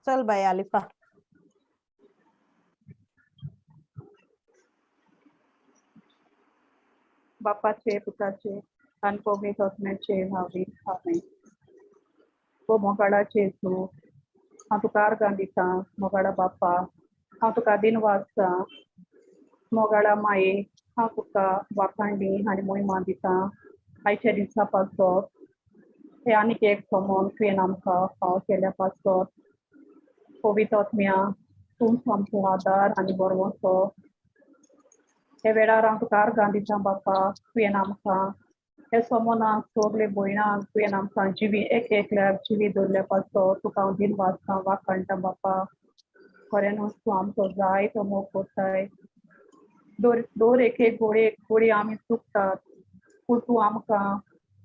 चल बाय अलिफा. बापाचे पुताचे आणि पवित्र आत्म्याचे नावे आमेन. ओ मोगाळाचे तू हांव तुका आर्गां दिता मोगाळा बापा. हांव तुका दिन वाजता मोगाळा माये. हांव तुका वाखाणली आनी मोहिमा दिता आयच्या दिसा पासत हे आनीक एक समोन तुवें आमकां फाव केल्या पासत. पवित्र आत्म्या तूंच आमचो आदार आनी बरवंसो. हे वेळार हांव तुका आर्गां दिता बापा. तुवें आमकां हे समोनाक सगले भयणांक तुवें आमकां जिवी एक एकल्याक जिवी दवरल्या पासत तुका हांव दिन वाजता वाखाणटा बापा. खरेंच तूं आमचो जायतो मोग करताय. दर एक गोडी आमी चुकतात पूण तूं आमकां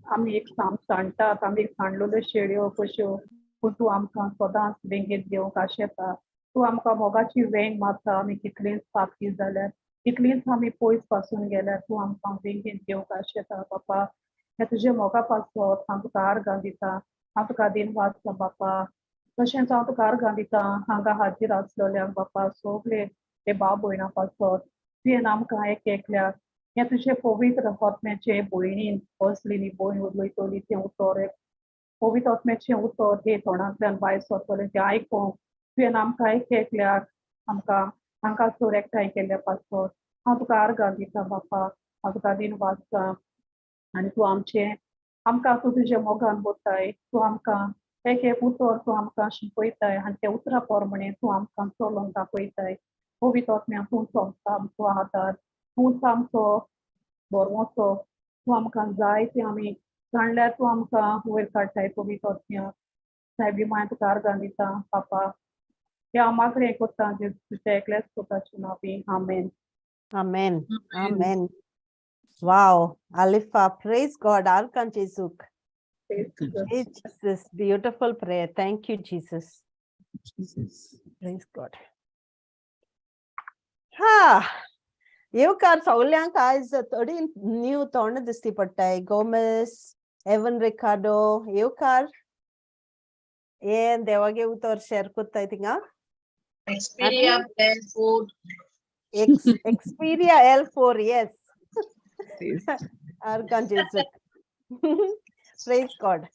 आमी एक सांडटात आमी सांडलेल्यो शेळयो कश्यो पूण तूं आमकां सदांच वेंगेत घेवंक आशेता. तूं आमकां मोगाची वेंग मारता आमी कितलींच पापी जाल्यार कितलींच आमी पयस पासून गेल्यार तूं आमकां वेंगेत घेवंक आशेता बापा. हे तुजे मोगा पासत हांव तुका आर्गां दिता. हांव तुका दिन वाजता बापा. तशेंच हांव तुका आर्गां दिता हांगा हाजीर आसलेल्यांक बापा सगले हे भाव भयणां पासत तुवें आमकां एक एकल्याक हे तुजे पवित्र आत्म्याचे भयणीन ओझलीन भोयन उलयतली तें उतर पवित्र आत्म्याचें उतर हे तोंडांतल्यान भायर सरतलें तें आयकोंक तुवें आमकां एक एकल्याक आमकां हांगासर एकठांय केल्ल्या पासत हांव तुका आर्गां दिता बापा. हांव तुका दिन वाजता आनी तूं आमकां तूं तुज्या मोगान बोताय. तूं आमकां एक एक उतर तूं आमकां शिकयताय आनी त्या उतरा पोरमणें तूं आमकां चलोंक दाखयताय. पवित्र आत्म्या तूंच आमचो आदार. तूंच आमचो बरवंसो. तूं आमकां जाय तें आमी जाणल्यार तूं आमकां वयर काडटाय पवित्र आत्म्या. सायबी माय तुका आर्गां दिता बापा. हे हांव मागणें कोत्ता तुज्या एकल्याच पुताचे नांवान आमेन. Amen. Amen. Wow. Alifa, praise God. Arkan Jesuk. Jesus, beautiful prayer. Thank you, Jesus. Praise God. येवकार सगळ्यांक आज थोडी न्यू तोंड दिसती पडटाय. गोमेस, एवन रिकार्डो, येवकार ये देवागे उतर शेअर कोत्ताय थिंगा. Xperia L4. Xperia L4, yes. Arkan Jesuk. Praise God.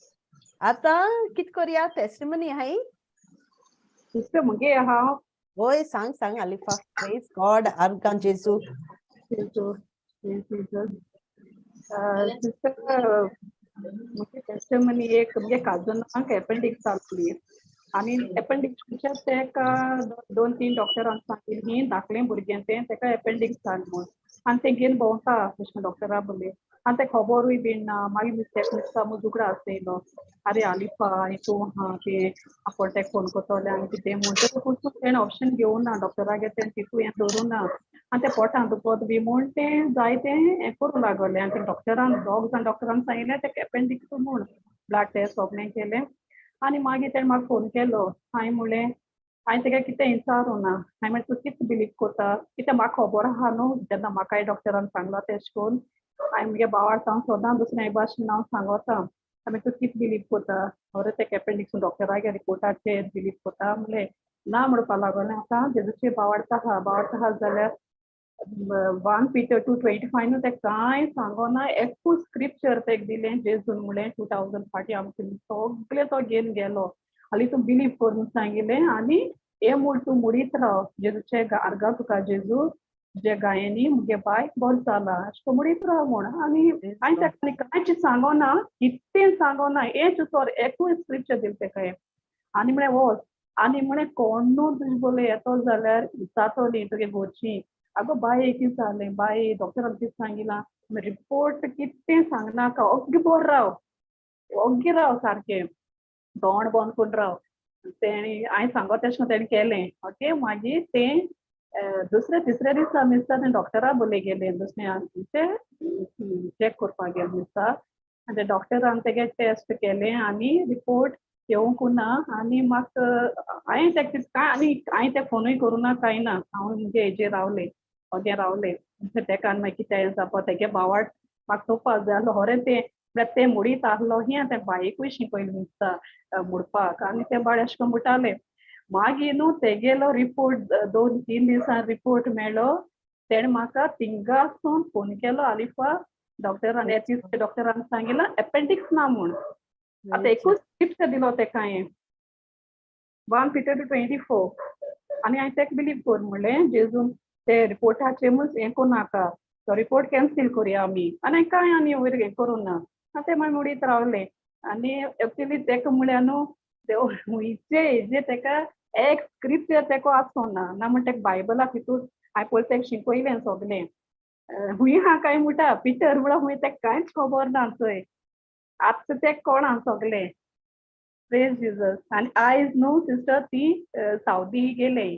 आता कित करूया टेस्टिमनी आहे. दुसरें मुगे आहा. होय सांग अलिफा. Praise God. Arkan Jesuk. मुगे टेस्टिमनी एक मुगे काजूनाक एपेंडिक्स जाल्ली आनी एपेंडिक्सच्या तेका 2-3 डॉक्टरान सांगिल्ली धाकलें भुरगें तें तेका एपेंडिक्स जाल म्हूण आनी तें घेवन भोंवता तशें डॉक्टरा बोले आनी तें खबरूय बीन ना. मागीर मिस्टेक म्हजो उगडा आसयलो आरे अलिफा आनी तूं आहा तें आपोल तेका फोन कोत्तोलें आनी कितें म्हूण तेणें ऑप्शन घेवं ना डॉक्टरागे तें तितू हें धरूं ना आनी तें पोटान दुखोत बी म्हूण तें जायतें हें करूं लागोलें आनी तें दोग जाण डॉक्टरान सांगिल्लें तेका एपेंडिक्स म्हूण ब्लड टेस्ट सगळें केलें आनी मागीर तेणें म्हाका फोन केलो. हांवें म्हणलें हांवें तेका कितें विचारूं ना. हांवें म्हणलें तूं कितें बिलीव कोता कित्याक म्हाका खबर आहा न्हू जेन्ना म्हाकाय डॉक्टरान सांगला तेशें कोन्न हांवें मुगे भावार्थ हांव सदां दुसऱ्या भाशेन हांव सांगोता. हांवें तूं कितें बिलीव कोता खरें तेका एपेंडिक्स डॉक्टरागे रिपोर्टाचेर बिलीव कोता म्हणलें ना म्हणपा लागोलें. आतां तेजोचेर भावार्थ आहा जाल्यार 1 Peter 2:25 न्हू तेका कांय सांगोना एकूच स्क्रिप्चर तेका दिलें जेजून म्हणलें 2000 फाटीं आमचें सगळें तो घेवन गेलो हालीं तूं बिलीव कर म्हूण सांगिल्लें आनी हे म्हूण तूं मुडीत राव जेजूचे आर्गां तुका जेजू तुजे गायेनी मुगे बायक बरो जाला अशें मुडीत राव म्हूण आनी हांवें तेका कांयच सांगोना कितें सांगोना हेच उतर एकूच स्क्रिप्चर दिलें तेका आनी म्हळें वच आनी म्हळें कोण्णू तुजे बोले येतो जाल्यार जातोली तुगे घरचीं आगो बाये कितें जालें बाये डॉक्टरान कितें सांगिलां रिपोर्ट कितें सांगनाका ओग्गी बोर राव ओग्गी राव सारकें तोंड बंद करून राव. तेणी हांवें सांगो तशें तेणें केलें ओके. मागीर तें दुसऱ्या तिसऱ्या दिसा मिस्ता तें डॉक्टरा बोले गेलें दुसऱ्या तें चॅक कोरपाक गेलें मिस्ता आनी तें डॉक्टरान तेगे टेस्ट केलें आनी रिपोर्ट येवंक ना आनी म्हाका हांवें तेका कांय आनी हांवें तेका फोनूय करूं ना कांय ना. हांव मुगे हेजेर रावलें ओगे रावलें तेका आनी मागीर कितें जावपा तेगे भावार्थ म्हाका चोवपा जाय आसलो खरें तें मुडीत आहलो हें तें बायेकूय शिकयलें दिसता मुडपाक आनी तें बाळ अशें करून मुटालें मागीर न्हू तेगेलो रिपोर्ट 2-3 दिवसां रिपोर्ट मेळ्ळो तेणे म्हाका थिंगासून फोन केलो आलिफा डॉक्टरान डॉक्टरान सांगिल्लें एपेंडिक्स ना म्हूण आतां एकूच स्क्रिप्ट दिलो तेका हांवें 1 Peter 2:24 आनी हांवें तेका बिलीव कर म्हणलें जेजून ते रिपोर्टाचेर हें कोरूं नाका तो रिपोर्ट कॅन्सील करया आमी आनी हांवें कांय आनी वयर हें करूं ना आनी ते मागीर उडीत रावलें आनी एक्चुली तेका म्हळ्यार न्हू हुंयचे हेजे तेका एक स्क्रिप्चर तेका आसोना ना म्हण तेका बायबलाक हितून हांवें पयलीं तेका शिकयलें सगलें हुंय हा काय म्हणटा पिटर म्हळ्यार हुंय तेका कांयच खबर ना चोय आतां तेका कोणा सगलें प्रेज जीजस आनी आयज न्हू सिस्टर ती सावदी गेले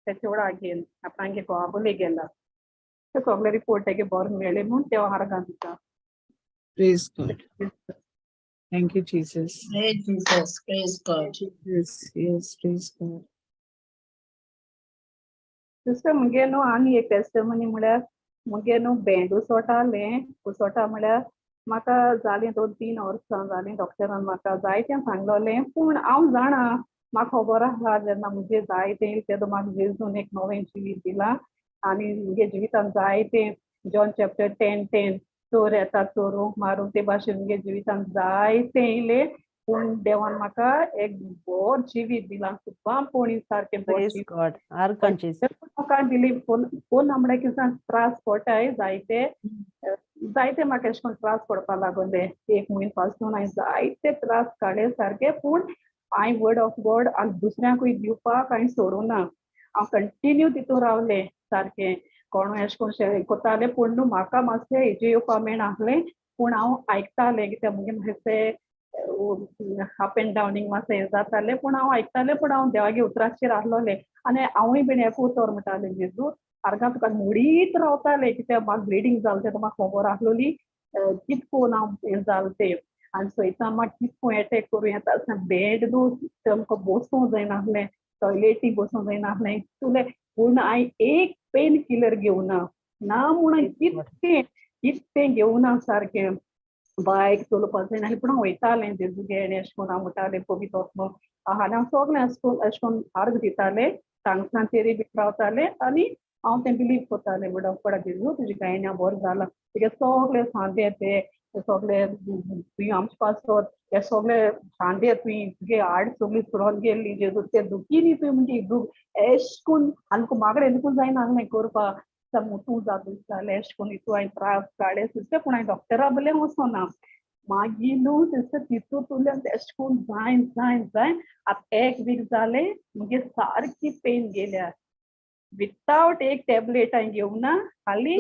तेचे वांगडा आपणागे घोवाबोले गेला ते सगळे रिपोर्ट तेगे बरो मेळ्ळे म्हूण ते आर्गां दिता Praise God. Thank you, Jesus. Praise Jesus. Praise God. Yes, yes, praise God. Sister मुगे न्हू आनी एक टेस्टमनी म्हळ्यार मुगे न्हू बेंड उसोटा म्हळ्यार म्हाका जालीं 2-3 वर्सां जालीं डॉक्टरान म्हाका जायतें सांगलोलें पूण हांव जाणा म्हाका खबर आसा जेन्ना मुगे जायतें येयलें तेदो म्हाका जेजून एक नवें जिवीत दिलां आनी मुगे जिवितान जायतें जॉन चॅप्टर 10:10 चोर येता चोरूंक मारूंक ते भाशेन मुगे जिवितान जायतें येयलें पूण देवान म्हाका एक बरो जिवीत दिलां सुपारपणी सारकें बरो Praise जिवीत God. Arkanchis. म्हाका बिलीव कोण आमळे किसान त्रास पडटाय जायते म्हाका एशे कोन्न त्रास पडपा लागोले 1 म्हयने पासून हांवें जायते त्रास काडले सारके पूण हांवें वर्ड ऑफ गॉड आनी दुसऱ्यांकूय दिवपाक हांवें सोडूं ना हांव कंटिन्यू तितून रावलें सारकें कोण एशे कोन्न कोत्ताले पूण न्हू म्हाका मातशें हेजे येवपा मेळनासलें पूण हांव आयकतालें कित्याक मुगे मातशें अप एंड डावनींग मातशें हें जातालें पूण हांव आयकतालें पूण हांव देवागे उतराचेर आहलोलें आनी हांवूय बीन एक उतर म्हणटालें जेजू आर्गां तुका मुडीत रावतालें कित्याक म्हाका ब्लिडींग जालें तें म्हाका खबर आहलोली कितकोन हांव हें जालें तें आनी सयतान म्हाका कितको एटॅक करूं येता आसतना बेड न्हू आमकां बसूंक जायनासलें टॉयलेटी बसूंक जायनासलें तुलें पूण हांवें एक पेन किलर घेवना ना म्हूण कितें घेवना सारकें बायक चलोवपाक जायनासलें पूण हांव वयतालें जेजूगे एशें कोन्न हांव म्हणटालें पवित्र आत्मा आनी हांव सगलें एशें कोन्न आर्ग दितालें सांगसांचेरूय बी रावतालें आनी हांव तें बिलीव कोत्तालें वडा जेजू तुजी गायन्या बरो जाला तुगे सगळे सांदे ते सगळे तुवें आमचे पासत हे सगळे सांदे तुवें तुगे हाड सगळीं सोडोन गेल्ली जेजू ते दुखीनी तुवें म्हणजे दूख एशें कोन्न आनी म्हाका देखून जायनासलें करपाक मुतूं जाता दिसतालें एशें कोन्न हितून हांवें त्रास काडले सिस्टर पूण हांवें डॉक्टरा बलें वचोना मागीर न्हू सिस्टर तितूंतल्यान एशें कोन्न जायन आतां 1 वीक जालें मुगे सारकी पेन गेल्या विथआउट एक टॅबलेट हांवें घेवना खाली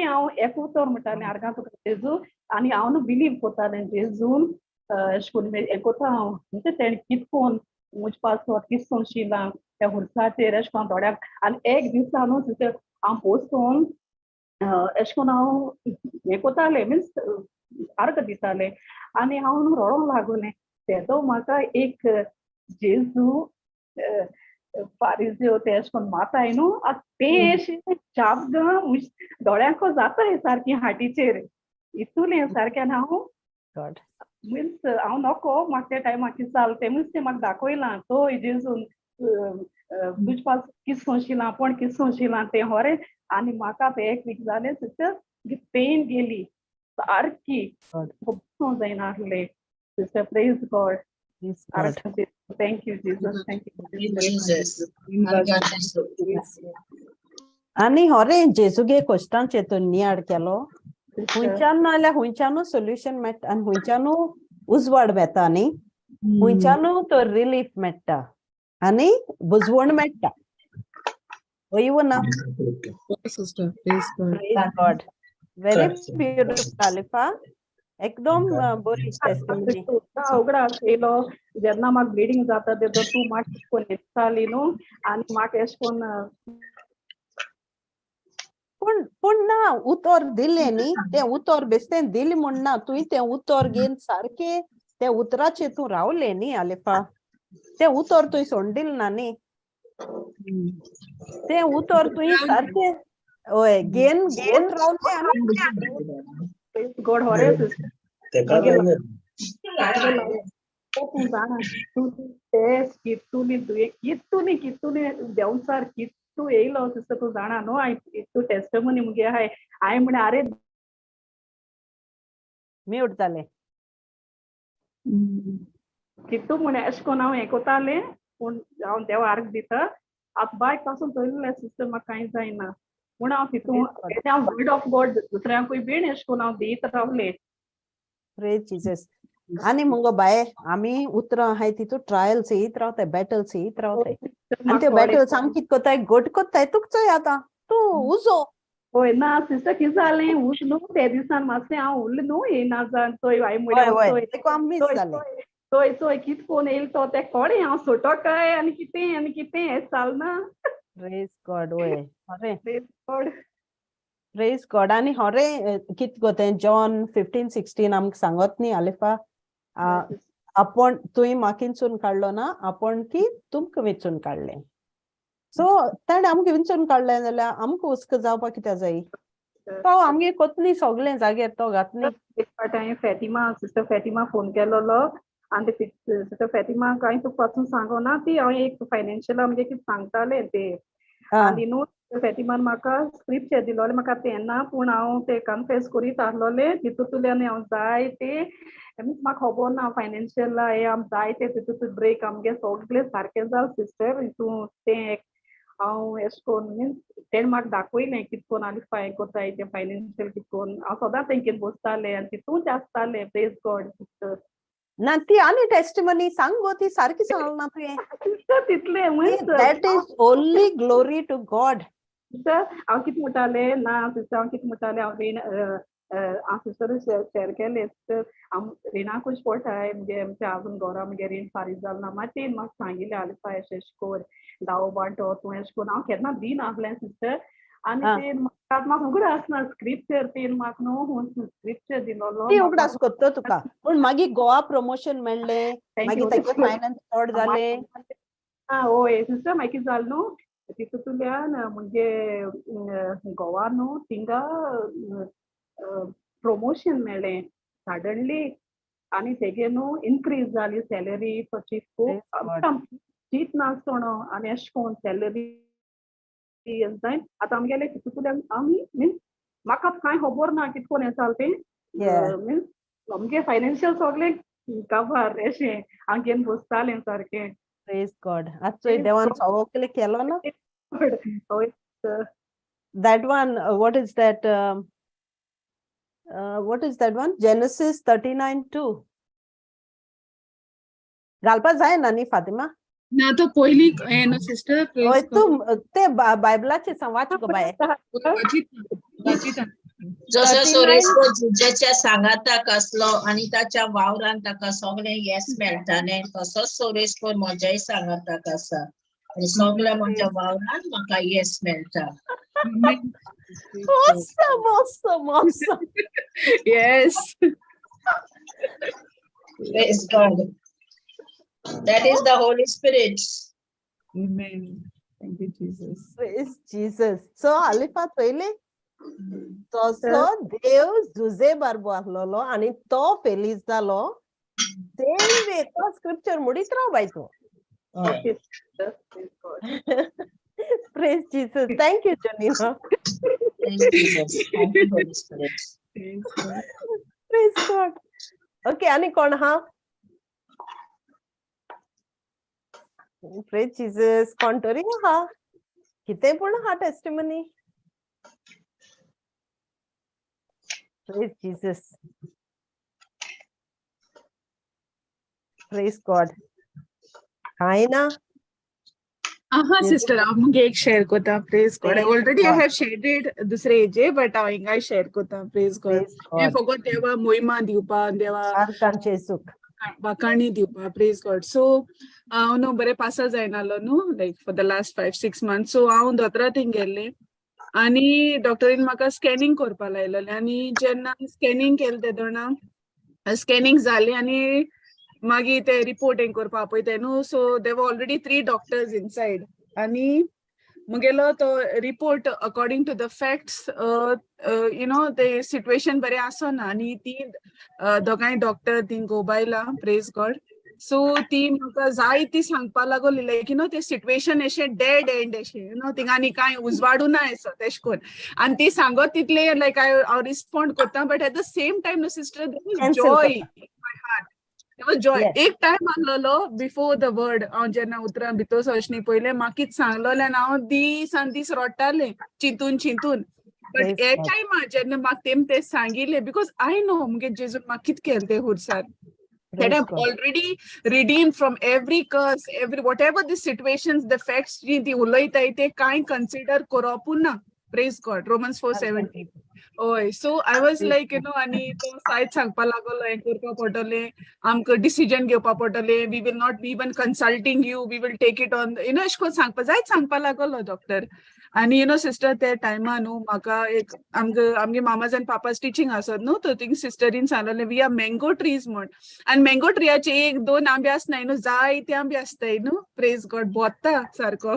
हांव एक उतर म्हणटालें आर्गां तुका जेजू आनी हांव न्हू बिलीव कोत्तालें जेजून एशें कोन्न हें कोत्ता हांव म्हणजे तेणें कितकोन म्हजे पासत कितकोन शिलां त्या हुर्साचेर एशें कोन्न थोड्याक आनी एक दिसा न्हू सिस्टर हांव बसून एशें कोन्न हांव हें कोत्तालें मिन्स आर्ग दितालें आनी हांव न्हू रडोंक लागोलें तेदो म्हाका एक जेजू फारिज्यो ते एशें कोन्न माताय न्हू ते अशें चाबगां दोळ्यांको जाताय सारकी हाटीचेर इतुलें सारकें आनी हांव मिन्स हांव नोको म्हाका त्या टायमार कितें जालें तें मिन्स तें म्हाका दाखयलां तो जेजून तुजे पास कितको शिलां पण कितको शिलां तें होरें आनी म्हाका आतां 1 वीक जालें सिस्टर पेन गेली सारकी बसूंक जायनासलें sister praise God thank you Jesus आनी होरें जेजूगे कश्टां चेतून नियाड केलो हुंयच्यान नाल्यार हुंयच्यानू सोल्युशन मेळटा आनी हुंयच्यानू उजवाड मेळटा न्ही हुंयच्यानू तो रिलीफ मेळटा आनी बुजवण मेळटा वयवू ना Sister, praise God. Praise God. Very beautiful, Alifa. एकदम बरी टेस्टिमनी उगडा येयलो जेन्ना म्हाका ब्लिडींग जाता तेदो तूं म्हाका एशें कोन्न येताली न्हू आनी म्हाका एशें कोन्न पूण ना उतर दिलें न्ही तें उतर बेश्टें दिलें म्हूण ना तुवें तें उतर घेवन सारकें त्या उतराचेर तूं रावलें न्ही आलेपा तें उतर तुवें सोंडिल ना न्ही तें उतर तुवें सारकें हय घेवन रावलें आनी गॉड होरें तूं जाणा कितून टेस्ट कितून देंवचार कितू येयलो सिस्टर तूं जाणा न्हू हांवें तूं टेस्टमनी मुगे आहाय हांवें म्हणे आरे म्यूट जालें. कितू म्हणे अशें कोन्न हांव हें कोतालें पूण हांव देवा आर्ग दिता आतां बायक पासून थंयलें सिस्टर म्हाका कांय जायना म्हूण हांव तितून वर्ड ऑफ गॉड दुसऱ्यांकूय बीन अशें कोन्न हांव दीत रावलें. Praise Jesus. आनी मुगो बाये आमी उतरां आहाय तितू ट्रायल्स येयत रावताय बॅटल्स येयत रावताय आनी त्यो बॅटल्स आमी कित कोत्ताय घट कोत्ताय तुका चोय आतां तूं उजो. होय ना सिस्टर कितें जालें उश न्हू ते दिसान मातशें हांव उरलें न्हू येयना जावन चोय हांवें वय म्हळ्यार वय तेका आमी मिस जालें. चोय चोय कित कोन्न येयलो तो तें कोळें हांव सोटो काय आनी कितें हें चलना. Praise God. वय अरे Praise God. Praise God. आनी होरे कित कोतें जॉन 15:16 आमकां सांगोत न्ही आलेफा आपण तुवें म्हाका विंचून काडलो ना आपण की तुमकां वेंचून काडलें. सो ताणें आमकां विंचून काडलें जाल्यार आमकां हुस्क जावपाक कित्याक जायी तो आमगे कोतनी सगळें जाग्यार तो घातनी. हांवें फॅतिमा सिस्टर फॅतिमा फोन केलोलो आनी ते सिस्टर फॅतिमाक हांवें तुका पासून सांगोना ती हांव एक फायनान्शियल म्हणजे कितें सांगतालें ते आनी न्हू फॅतिमान म्हाका स्क्रिप्चर दिलोलें म्हाका तेन्ना पूण हांव ते कन्फेस करीत आहलोलें तितूंतल्यान हांव जाय ते म्हाका खबर ना फायनान्शियल हे आम जाय ते तितूंत ब्रेक आमगे सगळें सारकें जालें सिस्टर हितून तें हांव एशें कोन्न मिन्स तेणें म्हाका दाखयलें कितें कोन्न आनी फाय कोत्ताय तें फायनान्शियल कितें कोन्न हांव सदांच तेंगेर बसतालें आनी तितूंच आसतालें प्रेज गॉड सिस्टर. ना ती आनी टेस्टिमनी सांग गो ती सारकी सांगला तुवें. सिस्टर तितलें means that is only glory to God. Sister हांव कितें म्हणटालें ना सिस्टर हांव कितें म्हणटालें हांव सिस्टर शेअर केलें सिस्टर हांव रिणाकूच पडटाय म्हणजे आमच्या आजून घरा म्हणजे रीण फारीक जाल ना मागीर तें म्हाका सांगिल्लें आलेपा एशें कोर दावो बांटो तूं एशें कोन्न हांव केन्ना दीन आहलें सिस्टर आनी तें म्हाका उगड आसना स्क्रिप्चर तें म्हाका न्हू स्क्रिप्चर दिलोलो ती उगडास कोत्तो तुका पूण मागीर गोवा प्रमोशन मेळ्ळें मागीर तेगे फायनान्स चड जालें. होय सिस्टर मागीर कितें जालें न्हू तितूंतल्यान म्हणजे गोवा न्हू थिंगा प्रमोशन मेळ्ळें सडनली आनी तेगे न्हू इनक्रीज जाली सॅलरी तशी खूब चीप नासतोणो आनी एशें कोन्न सॅलरी जायन आतां आमगेले तितूंतल्यान आमी मिन्स म्हाका कांय खबर ना कितें कोन्न हें जालें तें मिन्स आमगे फायनान्शियल सगळें काबार अशें हांव घेवन बसतालें सारकें. Praise God. आजचो देवान सगळें केलो ना. होय that one what is that one Genesis 39:2 घालपा जाय ना न्ही फातिमा. ना तो पयली हे ना सिस्टर होय तूं ते बायबलाचे वाच गो बाये. जसो सोरेस्को जुजेच्या सांगाताक आसलो आनी ताच्या वावरान ताका सगळें येस मेळटालें तसोच सोरेस्को म्हज्याय सांगाताक आसा आनी सगळ्या म्हज्या वावरान म्हाका येस मेळटा. Awesome. Yes. Praise God. That is the Holy Spirit. Amen. Thank you, Jesus. Praise Jesus. So Alifa पहिले तसो देव जुजे बारबो आहलोलो आनी तो फेलीस जालो सेम वे तो स्क्रिप्चर मुडीत राव बाय तूं. Praise Jesus. Thank you, Janina. Thank you, Jesus. Thank you, Holy Spirit. Praise God. Okay, आणि कोण हा? Praise Jesus. कोण तरी हा? किते पूर्ण हा testimony? Praise Jesus. Praise God. काय ना? Sister, I'm going to share kota. Praise God. Already I have shared it दूसरे AJ, but I'm going to share kota. Praise God. I forgot Deva Moima Diupa Deva. आरकांचे सुख. Bakani Diupa. Praise God. So, no, bare pasa zainalo no, like for the last 5-6 months. So, I'm dotra thing gelle. आणि डॉक्टरीन म्हाका scanning करपा लायलेलें आनी जेन्ना scanning केलें तेदो ना scanning जालें आनी मागीर ते रिपोर्ट हें करपा आपयताय न्हू सो देव ऑलरेडी 3 डॉक्टर्स इनसायड आनी मुगेलो तो report according to the facts you know ते सिट्युएशन बरें आसना आनी ती दोगांय डॉक्टर थिंग गोबायला प्रेज गॉड सो ती म्हाका जाय ती सांगपा लागली लायक ते सिच्युएशन अशें डेड एंड अशें थिंगांनी कांय उजवाडू ना असो तेश कोन आनी ती सांगत तितले लायक हांव रिस्पॉन्ड करता but at the same time no sister joy in my heart joy एक टायम आसलोलो बिफोर द वर्ड हांव जेन्ना उतरां भितर सरचनी पयलें म्हाका कितें सांगलोलें आनी हांव दीस आनी दीस रडटालें चिंतून बट हे टायमार जेन्ना म्हाका तें सांगिल्लें बिकॉज आय नो मुगे जेजून म्हाका कितें केलें तें हुर्सार that I'm already redeemed from every curse, every whatever the situations, the facts the uloita ite kai consider koropuna. Praise God. Romans 4:17. Oh, so I was like, ani to side sangpa lagolo enkurpa potole amko decision घेवपा potole we will not be even consulting you, we will take it on एशको sangpa lagolo doctor. आणि sister त्या टायमा न्हू म्हाका एक आमगे mama's आनी papa's teaching आसत न्हू तो थिंग सिस्टरीन सांगलें वी आर मँगो ट्रीज म्हण आनी मँगो ट्रियाचे 1-2 आंबे आसनाय न्हू जायते आंबे आसताय न्हू प्रेज गॉड बोत्ता सारको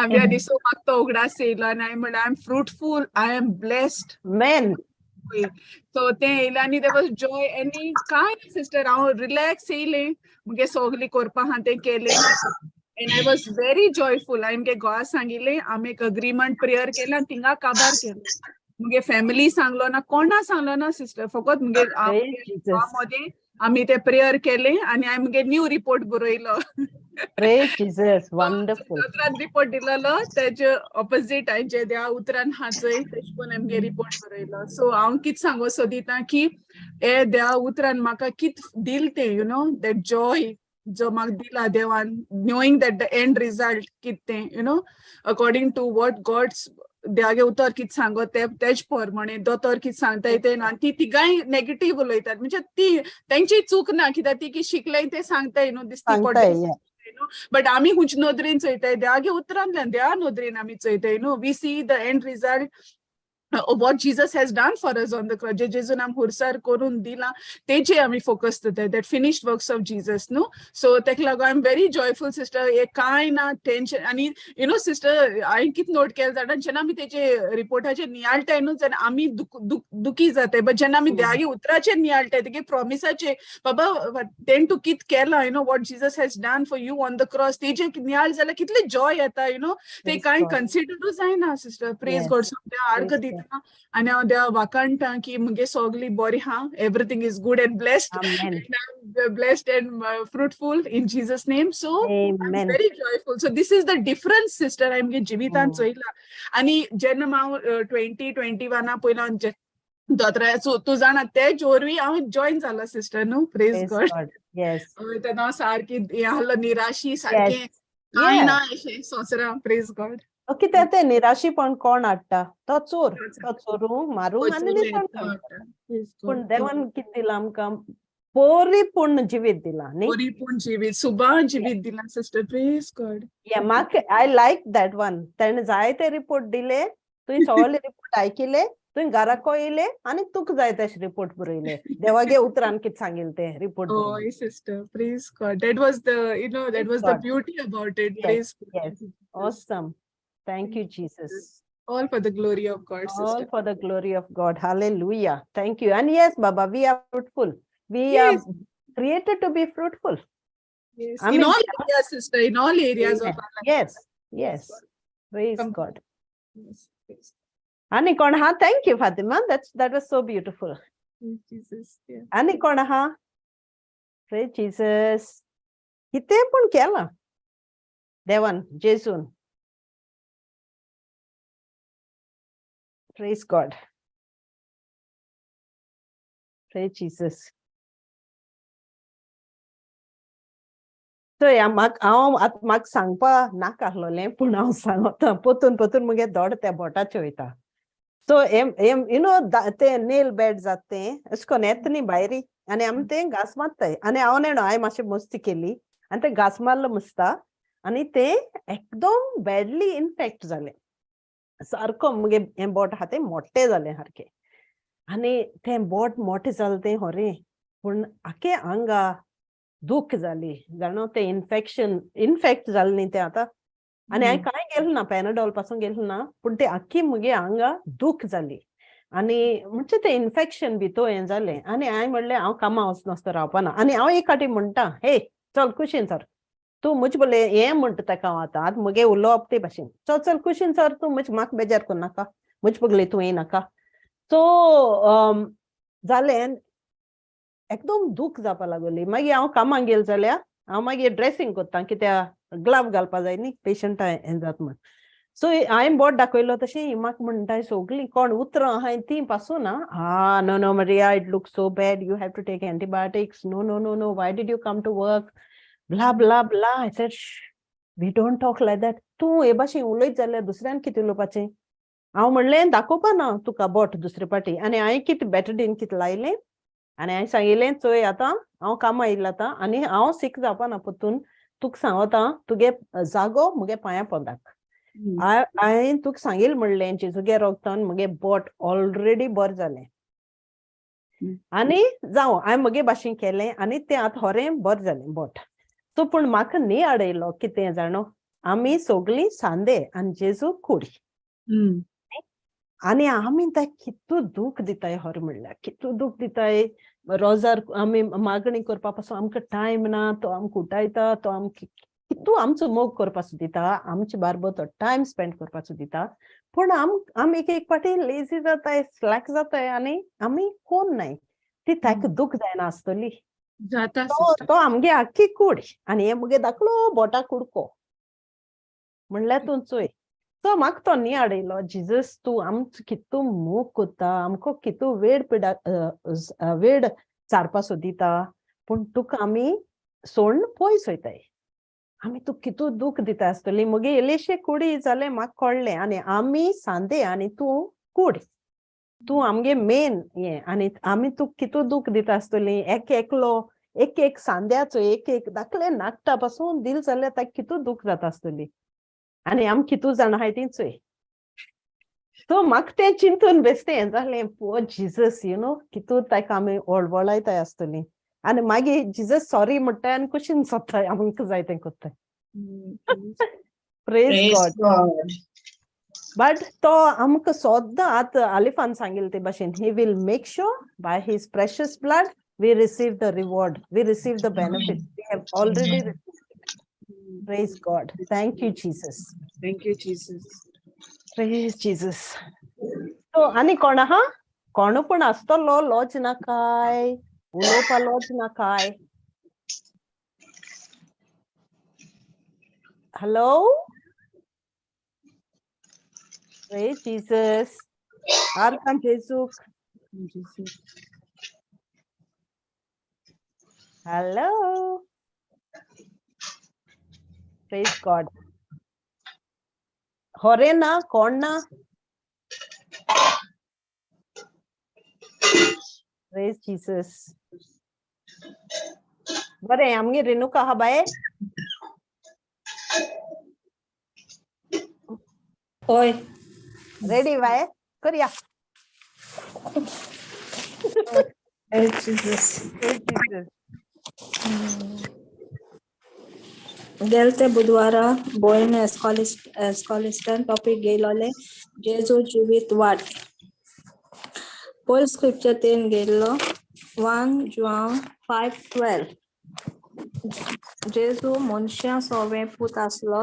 आंब्या दिसो म्हाका तो उगडास येयलो आनी हांवें म्हणलें I am fruitful I am blessed man so तें येयलें आनी देयर वॉज जॉय आनी कांय ना सिस्टर हांव रिलॅक्स येयलें मुगे सोगली कोरपा हा तें केलें and I was very joyful. I am K God सांगिले आम्ही एक agreement prayer केला तिंगा काबार केलं मुगे फॅमिली सांगलो ना कोणा सांगलो ना सिस्टर फकत मुगे मध्ये आम्ही ते प्रेयर केले आणि आम्ही मुगे न्यू रिपोर्ट बरयलो Praise Jesus, wonderful. उतरान रिपोर्ट दिलेलो त्याचे ऑपोजिट हांचे त्या उतरान हाचय तेश कोन आमगे रिपोर्ट बरयलो सो हांव कित सांगो सोदिता की ए त्या उतरान म्हाका कित दिल ते that joy जो म्हाका दिला देवान knowing that the end result कितें according to what God's देवागे उतर कित सांगो तेज प्रमाणे दोतोर कित सांगताय ते ना ती तिगाय नेगेटिव्ह उलयतात म्हणजे ती तेंची चूक ना कित्याक ती कित शिकले ते सांगताय दिसती पडटा बट आमी हुंच नदरेन चयताय देवागे उतरांतल्यान देवा नदरेन आमी चयताय we see the end result what Jesus has done for us on the cross. जेजून आम हुर्सार करून दिला तेचे आमी फोकस करताय that finished works of Jesus न्हू सो तेका लागून I am very joyful sister हे कांय ना टेन्शन आनी सिस्टर हांवें कितें नोट केलें जाणा जेन्ना आमी तेचे रिपोर्टाचेर नियाळटाय न्हू जेन्ना आमी दुखी जाताय बट जेन्ना आमी देवागे उतराचेर नियाळटाय तेगे प्रॉमिसाचेर बाबा तेण तूं कितें केलां what Jesus has done for you on the cross तेजे नियाळ जाल्यार कितले जॉय येता ते कांय कन्सिडरूच जायना सिस्टर प्रेज गॉड सो ते आर्ग दिता आणि हांव देवा वाकाणटा की मुगे सोगली बरी हा everything is good end blessed and fruitful in Jesus name so I'm very joyful so this is the difference sister I'm जिवितान चोयला आणि जेन्ना हांव 2021 पयला दोतोराचो तूं जाणा ते जोरवी हांव जॉइन जाला सिस्टर न्हू प्रेज गॉड तेन्ना हांव सारकी हें आहलो निराशी सारकें कांय ना अशें सोंसरा प्रेज गॉड कित्याक ते निराशीपण कोण हाडटा तो चोरू मारूंक आनी पूण देवान कितें दिलां आमकां परिपूर्ण जिवीत दिलां न्ही परिपूर्ण जिवीत सुबान जिवीत दिलां सिस्टर प्रेज गॉड म्हाका आय लायक दॅट वन तेणें जायते रिपोर्ट दिले तुवें सगळे रिपोर्ट आयकिले तुवें घराको येयले आनी तुका जाय तशे रिपोर्ट बरयले देवागे उतरान कितें सांगिल्लें ते रिपोर्ट ओय sister praise God that was the beauty about it praise yes awesome thank you Jesus all for the glory of God sister all for the glory of God hallelujah thank you and yes baba we are fruitful we are created to be fruitful in all areas sister in all areas of our life yes praise God ani kon ha thank you Fatima that was so beautiful Jesus ani kon ha praise Jesus kite pun kela devan jesun praise God praise Jesus so yeah mak sangpa नाका ahlolen पूण हांव सांगता पोतून मुगे दोड त्या बोटाचे वयता so ते नेल bed जाते अशें कोन्न येता न्ही भायरी आनी आमी तें घास मारताय आनी हांव न्हू हांवें मातशी मस्ती केली आनी तें घास मारलो मुसता आनी तें एकदम बॅडली इन्फेक्ट जालें सारको मुगे हें बोट आहा तें मोट्टें जालें सारकें आनी तें बोट मोटें जालें तें होरें पूण आखे आंगा दूख जाली जाणो तें इन्फेक्ट जालें न्ही तें आतां आनी हांवें कांय गेलें ना पॅनाडॉल पासून गेलें ना पूण तें आख्खी मुगे आंगा दूख जाली आणि म्हणजे ते इन्फेक्शन बी तो हें जालें आनी हांवें म्हणलें हांव कामां वचनासतना रावपाना आनी हांव एक फावटी म्हणटा हे चल कुशीन सर तूं म्हजे बोले हें म्हणटा ताका हांव आतां मुगे उलोवप ते भाशेन चल चल कुशीन सर तूं म्हाका बेजार करनाका म्हजे पगले तूं येनाका सो जालें एकदम दूख जावपा लागली मागीर हांव कामाक गेलें जाल्यार हांव मागीर ड्रेसींग कोत्ता कित्याक ग्लाव घालपा जाय न्ही पेशंटा हें जाता म्हण सो हांवें बोट दाखयलो तशें म्हाका म्हणटाय सगलीं कोण उतरां आहाय तीं पासून no no Maria it looks so bad you have to take antibiotics no no no no why did you come to work blah blah blah I said we don't talk like that तूं हे भाशेन उलयत जाल्यार दुसऱ्यान कितें उलोवपाचें हांव म्हणलें दाखोवपा ना तुका बोट दुसरे पाटी आनी हांवें कितें बेटडीन कितें लायलें आनी हांवें सांगिल्लें चोय आतां हांव कामां येयलां आतां आनी हांव सीक जावपाना पोत्तून तुका सांगता तुगे जागो मुगे पांयां पोंदाक हांवें तुका सांगिल्लें म्हणलें जेजुगे रोगतान मुगे बोट ऑलरेडी बरें जालें आनी जावं हांवें मुगे भाशेन केलें आनी तें आतां होरें बरें जालें बोट सो पूण म्हाका न्ही आडयलो कितें जाणो आमी सगलीं सांदे आनी जेजू कुडी आनी आमी ताका कितू दूख दिताय होरें म्हणल्यार कितू दूख दिताय रोजार आमी मागणी करपा पासून आमकां टायम ना तो आमकां उठयता तो आमकां कितू आमचो मोग करपाचो दिता आमचे बारबर तो टायम स्पेंड करपाचो दिता पूण आमी एक फावटी लेजी जाताय स्लॅक जाताय आनी आमी कोण नाय ती ताका दूख जायना आसतली तो आमगे आख्खी कूड आनी हे मुगे धाकलो बोटा कुडको म्हणल्यार तूं चोय तो म्हाका तो न्ही आडयलो जिजस तूं आमचो कितू मोग कोत्ता आमकां कितू वेळ चारपाचो दिता पूण तुका आमी सोडून पयस वयताय आमी तुका कितू दूख दिता आसतली मुगे इल्लेशे कुडी जालें म्हाका कळ्ळें आनी आमी सांदे आनी तूं कूड तूं आमगे मेन हें आनी आमी तुका कितू दूख दिता आसतली एकलो एक सांद्याचो एक धाकले नाकटा पासून दिल जाल्यार ताका कितू दूख जाता आसतली आनी आमी कितू जाण आहाय तीं चोय सो म्हाका तें चिंतून बेश्टें हें जालें पो जिजस यू नो कितू ताका आमी वळवळायताय आसतली आनी मागीर जिजस सॉरी म्हणटाय आनी कुशीन सोदताय आमकां जाय तें कोत्ताय प्रेज गॉड बट तो आमकां सोद्दां आतां आलिफान सांगिल्लें ते भाशेन he will make sure by his precious blood we receive the reward we receive the benefit we have already Praise God. Thank you, Jesus. Thank you, Jesus. Praise Jesus. So, ani kona ha? Kono पण आसतलो lodge ना काय उलोवपा lodge ना काय Hello? Praise Jesus. Arkan Jesus. Hello. Praise God. होरे ना कोण ना Praise Jesus. बरे आमगे रेणुका हा बाय होय रेडी बाय करूया Praise Jesus. Praise Jesus. गेलते बुधवारा बोइन एस्कॉलिस्टन टॉपिक गेलोले जेजू जीवित वाट पोल स्क्रिप्चर तेन गेल्लो 1 John 5:12 जेजू मनशा सोवे पूत आसलो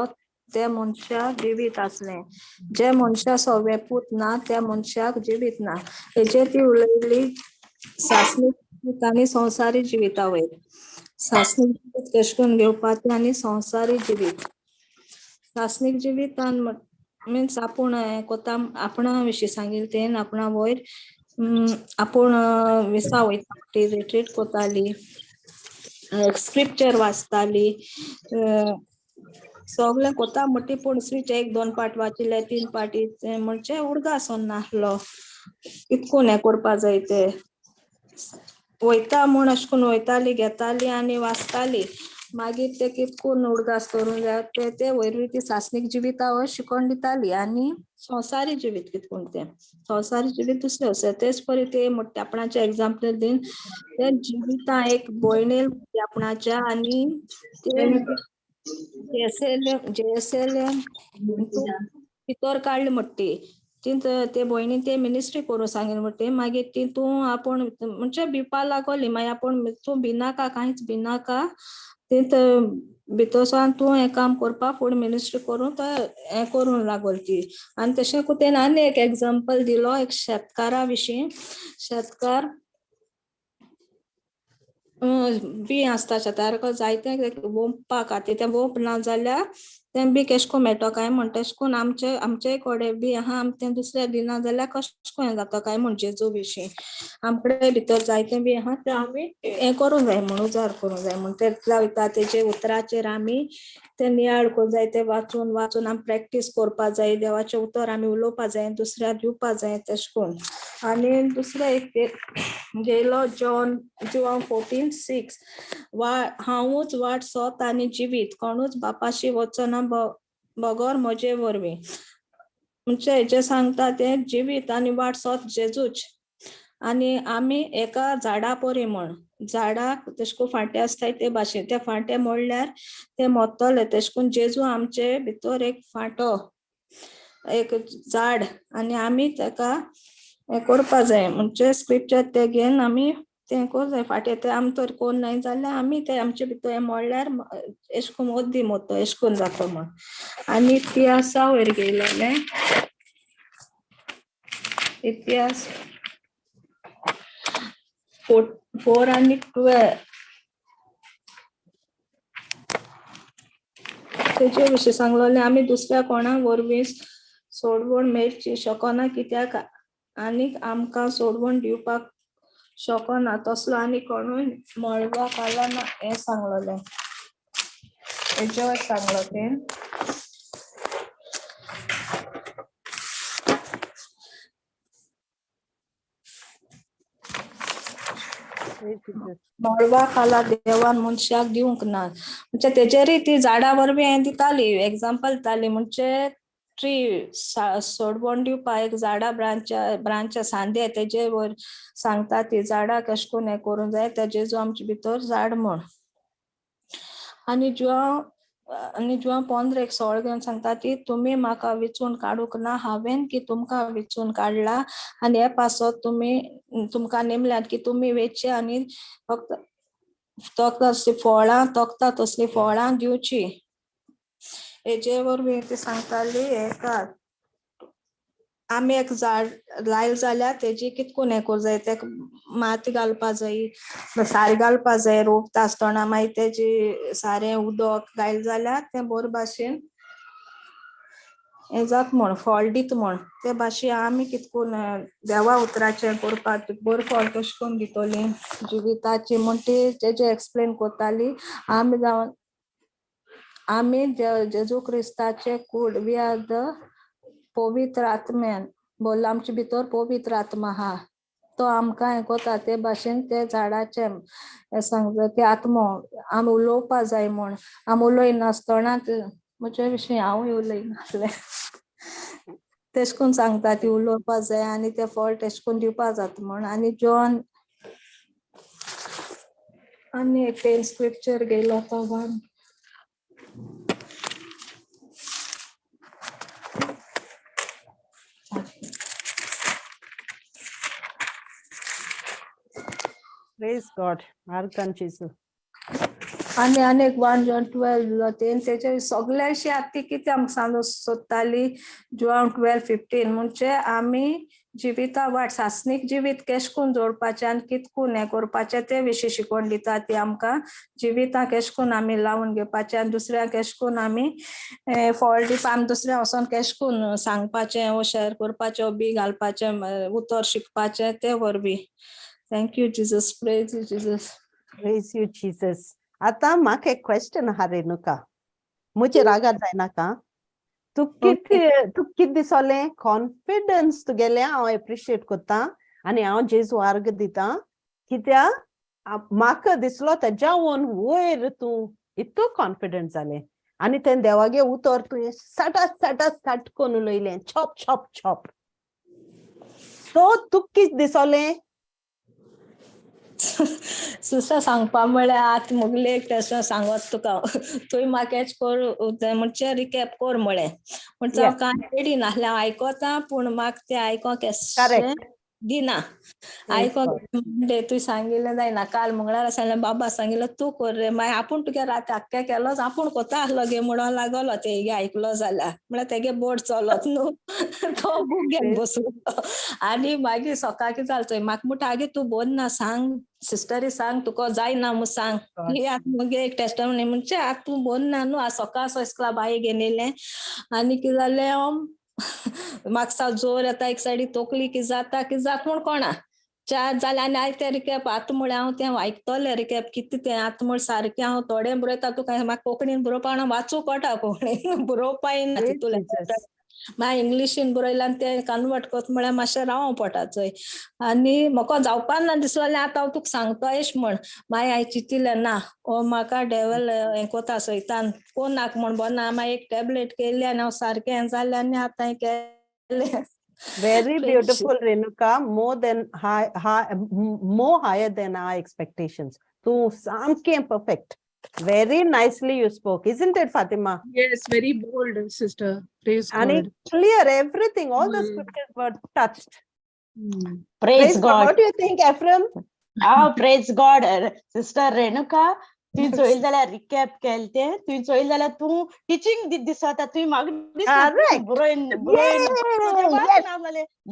ते मनशा जिवीत आसले जे मनशा सोवे पूत ना त्या मनशाक जिवीत ना हेचे ती उलयली सासणीक आनी संवसारी जिविता वयर सासणीक जिवीत कशकून घेवपाचें आनी संवसारी जिवीत सासणीक जिवितान मिन्स आपूण कोता आपणा विशीं सांगिल्लें तें आपणा वयर आपूण विसा वयता रिट्रीट कोताली स्क्रिप्चर वाचताली सगळें कोता मोठी पूण स्विच 1-2 पाट वाचिल्ले 3 पाटी म्हणजे उडगासन नासलो कितकून हें करपा जाय ते वयता म्हूण अशें करून वयताली घेताली आनी वाचताली मागीर ते कितकून उडगास करूंक जाय ते वयरवी ती सासणीक जिविता शिकोवन दिताली आनी संवसारी जिवीत कितकून तें संवसारी जिवीत दुसरें आसा तेच परी ते मोठे आपणाचे एग्जाम्पल दिन ते जिविता एक भोयणेल आपणाच्या आनी ते जेसेल भितर काडली मोठी ते भयणी ते मिनिस्ट्री करू सांगेन म्हणते मागीर ती तूं आपूण म्हणजे भिवपा लागली मागीर आपूण तूं भिनाका कांयच भिनाका ते भितरसान तूं हें काम करपा फूड मिनिस्ट्री करून तो हें करूंक लागल ती आनी तशें कोतेन आनी एक एग्जांपल दिलो एक शेतकारा विशीं शेतकार बी आसता शेतार जायते वोंपपाक खातीर ते वोंप ना जाल्यार तें बी केश को मेळटा काय म्हण तेश कोन आमचे कडेन बी आहा आमी तें दुसऱ्या दिना जाल्यार कशें हें जाता काय म्हण जेजू विशीं आमकडे भितर जायते बी आहा तें आमी हें करूंक जाय म्हण उजार करूंक जाय म्हण तेतला वयता तेजे उतराचेर आमी तें नियाळ करूं जाय ते वाचून आमी प्रॅक्टीस करपा जाय देवाचें उतर आमी उलोवपा जाय दुसऱ्याक दिवपा जाय तेश कोन आनी दुसरें एक गेलो जॉन 14:6 हांवूच वाट सोत आनी जिवीत कोणूच बापाशी वचना बगोर म्हजे वरवीं म्हणजे हेजे सांगता ते जिवीत आनी वाट सोत जेजूच आनी आमी एका झाडा पोरी म्हण झाडाक तेशको फांटे आसताय ते भाशेन ते फांटे मोडल्यार ते मोडटले तेश कोन जेजू आमचे भितर एक फांटो एक झाड आनी आमी तेका हें करपा जाय म्हणजे स्क्रिप्चर ते घेवन आमी तें कोर जाय फाटें ते आमी तर कोण नाय जाल्यार आमी ते आमचे भितर हें मोडल्यार एश कोन ओद्दी मोतो एश कोन जाता म्हण आनी इतिहासा वयर गेलेले इतिहास 4 आनी 12 तेजे विशीं सांगलोलें आमी दुसऱ्या कोणा वरवीं सोडवण मेळची शकना कित्याक आनीक आमकां सोडवण दिवपाक शकना तसलो आनी कोणूय मळबाक आला ना हें सांगलोलें हेजे सांगलो तें मळबाक आला देवान मनशाक दिवंक ना म्हणजे तेजेरूय ती झाडां वरवीं हें दिताली एग्जांपल दिताली म्हणजे ट्री सोडवण दिवपा एक झाडा ब्रांच सांदे तेजे वर सांगता ती झाडां कशें कोन हें करूंक जाय ते जेजू आमचे भितर झाड म्हण आनी जुवां 15:16 घेवन सांगता ती तुमी म्हाका विचून काडूंक ना हांवें की तुमकां विचून काडला आनी हे पासत तुमकां नेमल्यात की तुमी वेचे आनी तोखता तसली फळां दिवची हेजे वरवीं ती सांगताली हेका आमी एक झाड लायल जाल्यार तेजी कितकून हें करूं जाय तेका माती घालपा जायी सारें घालपा जाय रोंपता आसतना मागीर तेजी सारें उदक घायल जाल्यार तें बरे भाशेन हें जाता म्हण फळ दिता म्हण ते भाशेन आमी कितकून देवा उतराचें करपाक बरें फळ कशें करून दितलीं जिविताची म्हण ती तेजे एक्सप्लेन करताली आमी जेजू क्रिस्ताचे कूड वी आर द पवित्र आत्म्यान बोल्ला आमचे भितर पवित्र आत्मा आहा तो आमकां हें कोता ते भाशेन ते झाडाचे हें सांगता ते आत्मो आमी उलोवपा जाय म्हण आमी उलयनासतना म्हजे विशीं हांवूय उलयनासलें तेश कोन सांगता ती उलोवपा जाय आनी ते फळ तेश कोन दिवपा जाता म्हण आनी जॉन आनी एक स्क्रिप्चर गेलो तो one Praise God. Arkan Jesu. आनी एक 1 John 12 तेजे सगळ्याशी आती कितें आमकां सांगूं सोदताली John 12:15 म्हणजे आमी जिविता वाट सासणीक जिवीत केश कोन जोडपाचें आनी कितकून हें करपाचें ते विशीं शिकवण दिता ती आमकां जिवितां केश कोन आमी लावन घेवपाचें आनी दुसऱ्याक केश कोन आमी फळ दिवपा आमी दुसऱ्या वचोन केश कोन सांगपाचें वो शेअर करपाचें बी घालपाचें उतर शिकपाचें ते वरवीं thank you Jesus praise you Jesus Praise you, Jesus. आता म्हाका एक क्वेश्चन आहा रेणुका मुझे रागात जायनाका तू कित दिसोलें कॉन्फिडन्स तुगेलें हांव एप्रिशिएट कोत्ता आनी हांव जेजू आर्ग दिता कित्या म्हाका दिसलो तेज्या वयर तूं इतू कॉन्फिडंट जालें आनी तें देवागे उतर तुवें सट कोन्न उलयलें छॉप सो तुका कित दिसोलें सुसा सांगपा म्हळ्यार आतां मुगले एक सांगत तुका तुवें म्हाका हेच कर म्हणजे रिकॅप कर म्हळें पण हांव कांय रेडी नासलें, हांव आयकोता पूण म्हाका तें आयकोंक केशें Correct. दिना. आयकोंक म्हणजे तुवें सांगिल्लें जायना. काल मंगळारा सांगलें बाबा सांगिल्लो तूं कर रे, मागीर आपूण तुगे राती आख्खें केलोच आपूण कोता आसलो गे म्हणून लागलो तेगे आयकलो जाल्यार, म्हळ्यार तेगे बोट चलत न्हू. तो बूक घेवन बसलो आनी मागीर सकाळ कितें जालें थंय म्हाका म्हणटा आगे तूं बोर ना, सांग सिस्टरी सांग तुका जायना म्हूण सांग. ही आतां मगे एक टेस्टमनी म्हणजे आतां तूं बोर ना न्हू, आज सकाळ इस्कला बाये घेवन येयलें आनी कितें जालें म्हाका जोर येता एक सायडी तोकली कितें जाता म्हूण कोणा चार जालें आनी आयतें रिकेप आतां म्हळ्यार हांव तें आयकतलें रिकेप कितें तें आतां म्हूण सारकें हांव थोडें बरयता तुका म्हाका कोंकणीन बरोवपा वाचूंक कळटा, कोंकणीन बरोवपा येना तितूंतलें. मागीर इंग्लिशीन बरयलें आनी तें कन्वर्ट करता म्हळ्यार मातशें रावों पडटा चोय. आनी म्हाका जावपा ना दिसलें आतां हांव तुका सांगता एश म्हण. मागीर हांवें चिंतिल्लें ना म्हाका डेवल हें कोता सैतान कोण नाका म्हण बोना. मागीर एक टॅबलेट केली आनी हांव सारकें हें जालें आनी आतां हें केलें. Very beautiful, Renuka. More higher than our expectations. Tu samke perfect. Very nicely you spoke, isn't it, Fatima? Yes, very bold, sister. Praise And God. clear everything. All the scriptures were touched. Praise God. What do you think, Ephraim? Praise God. Sister Renuka, तुवें चोयल जाल्यार recap केलें तें, तुवें चोयल जाल्यार तूं teaching दिसता, तुवें म्हाका दिसलें बरोयन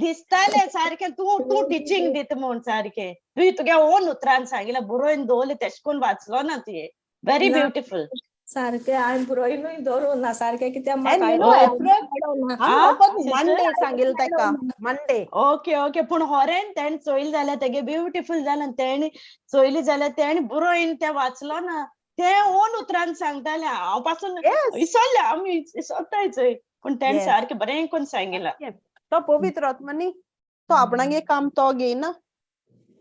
दिसतालें सारकें तूं टिचींग दिता म्हूण सारकें. तुवें तुगे ओन उतरान सांगिल्लें बरोयन दवरलें तेशें कोन्न वाचलो ना तुवें. Very beautiful. सारकें हांवें बरोयनूय दवरूं ना सारकें कित्याक And you know, Monday सांगिल्लें ताका Monday. ओके पूण होरेन तेणें चोयल जाल्यार तेगे ब्युटिफूल जालें. तेणें चोयलें जाल्यार तेणें बरोयन तें वाचलो ना. तें ओन उतरान सांगतालें हांव पासून विसरलें आमी विसरताय चोय. पूण तेणें सारकें बरें कोन्न सांगिल्लें. तो पवित्र आत्मानी तो आपणागे काम तो घेयना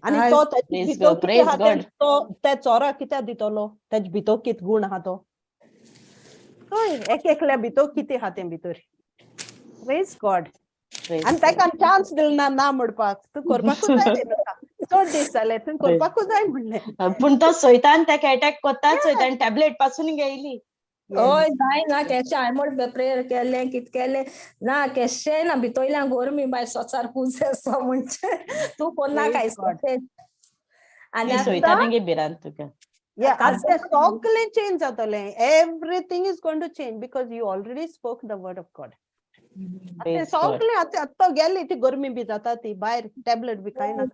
आनी तो तेजे भितर कितें आहा तें तो त्या चोराक कित्याक दितलो, तेजे भितर कितें गूण आहा तो एकल्या भितर कितें आहा तें भितर. Praise God. आनी ताका चान्स दिलना ना म्हणपाक. तूं करपाकूच जाय तेका. चड दीस जाले तूं करपाकूच जाय म्हणलें. पूण तो सैतान ताका अटॅक कोत्ताच चोय. ताणें टॅबलेट पासून घेयली. हय जायना केशें हांवें म्हण प्रेयर केलें कितें केलें ना केशें ना भितरल्यान गोरमी बाय सोचार पुंजो म्हणचे तूं कोन्ना काय आनी सैतानागे भिरांत तुका. सगळें चेंज जातलें. Everything is going to change because you already spoke the word of God. सगळें आतां गेली ती गरमी बी जाता ती भायर टॅबलेट बी कांय ना.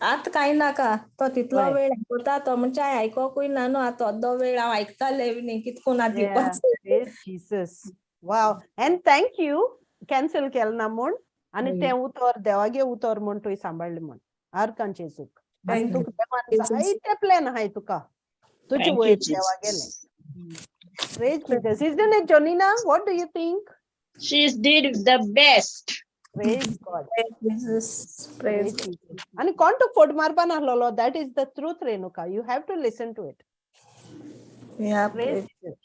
आतां कांय नाका तो तितलो वेळ आयकता तो म्हणजे हांवें आयकोकूय ना न्हू. आतां अर्दो वेळ हांव आयकतालें बी कितको ना Jesus. Wow. End thank you cancel केलें ना म्हूण आनी तें उतर देवागे उतर म्हूण तुवें सांबाळलें म्हूण. आर्कान जेजूक. आनी तुका देवान जायते प्लॅन आहाय तुका. तुजे वयर देवा गेलें. Praise Jesus. Isn't it, Jonina? What do you think? She's did the best. Praise God. Praise Jesus. And कोण तो फोट मारपा नासलो. That is the truth, Renuka. You have to listen to it. Yeah, praise Jesus.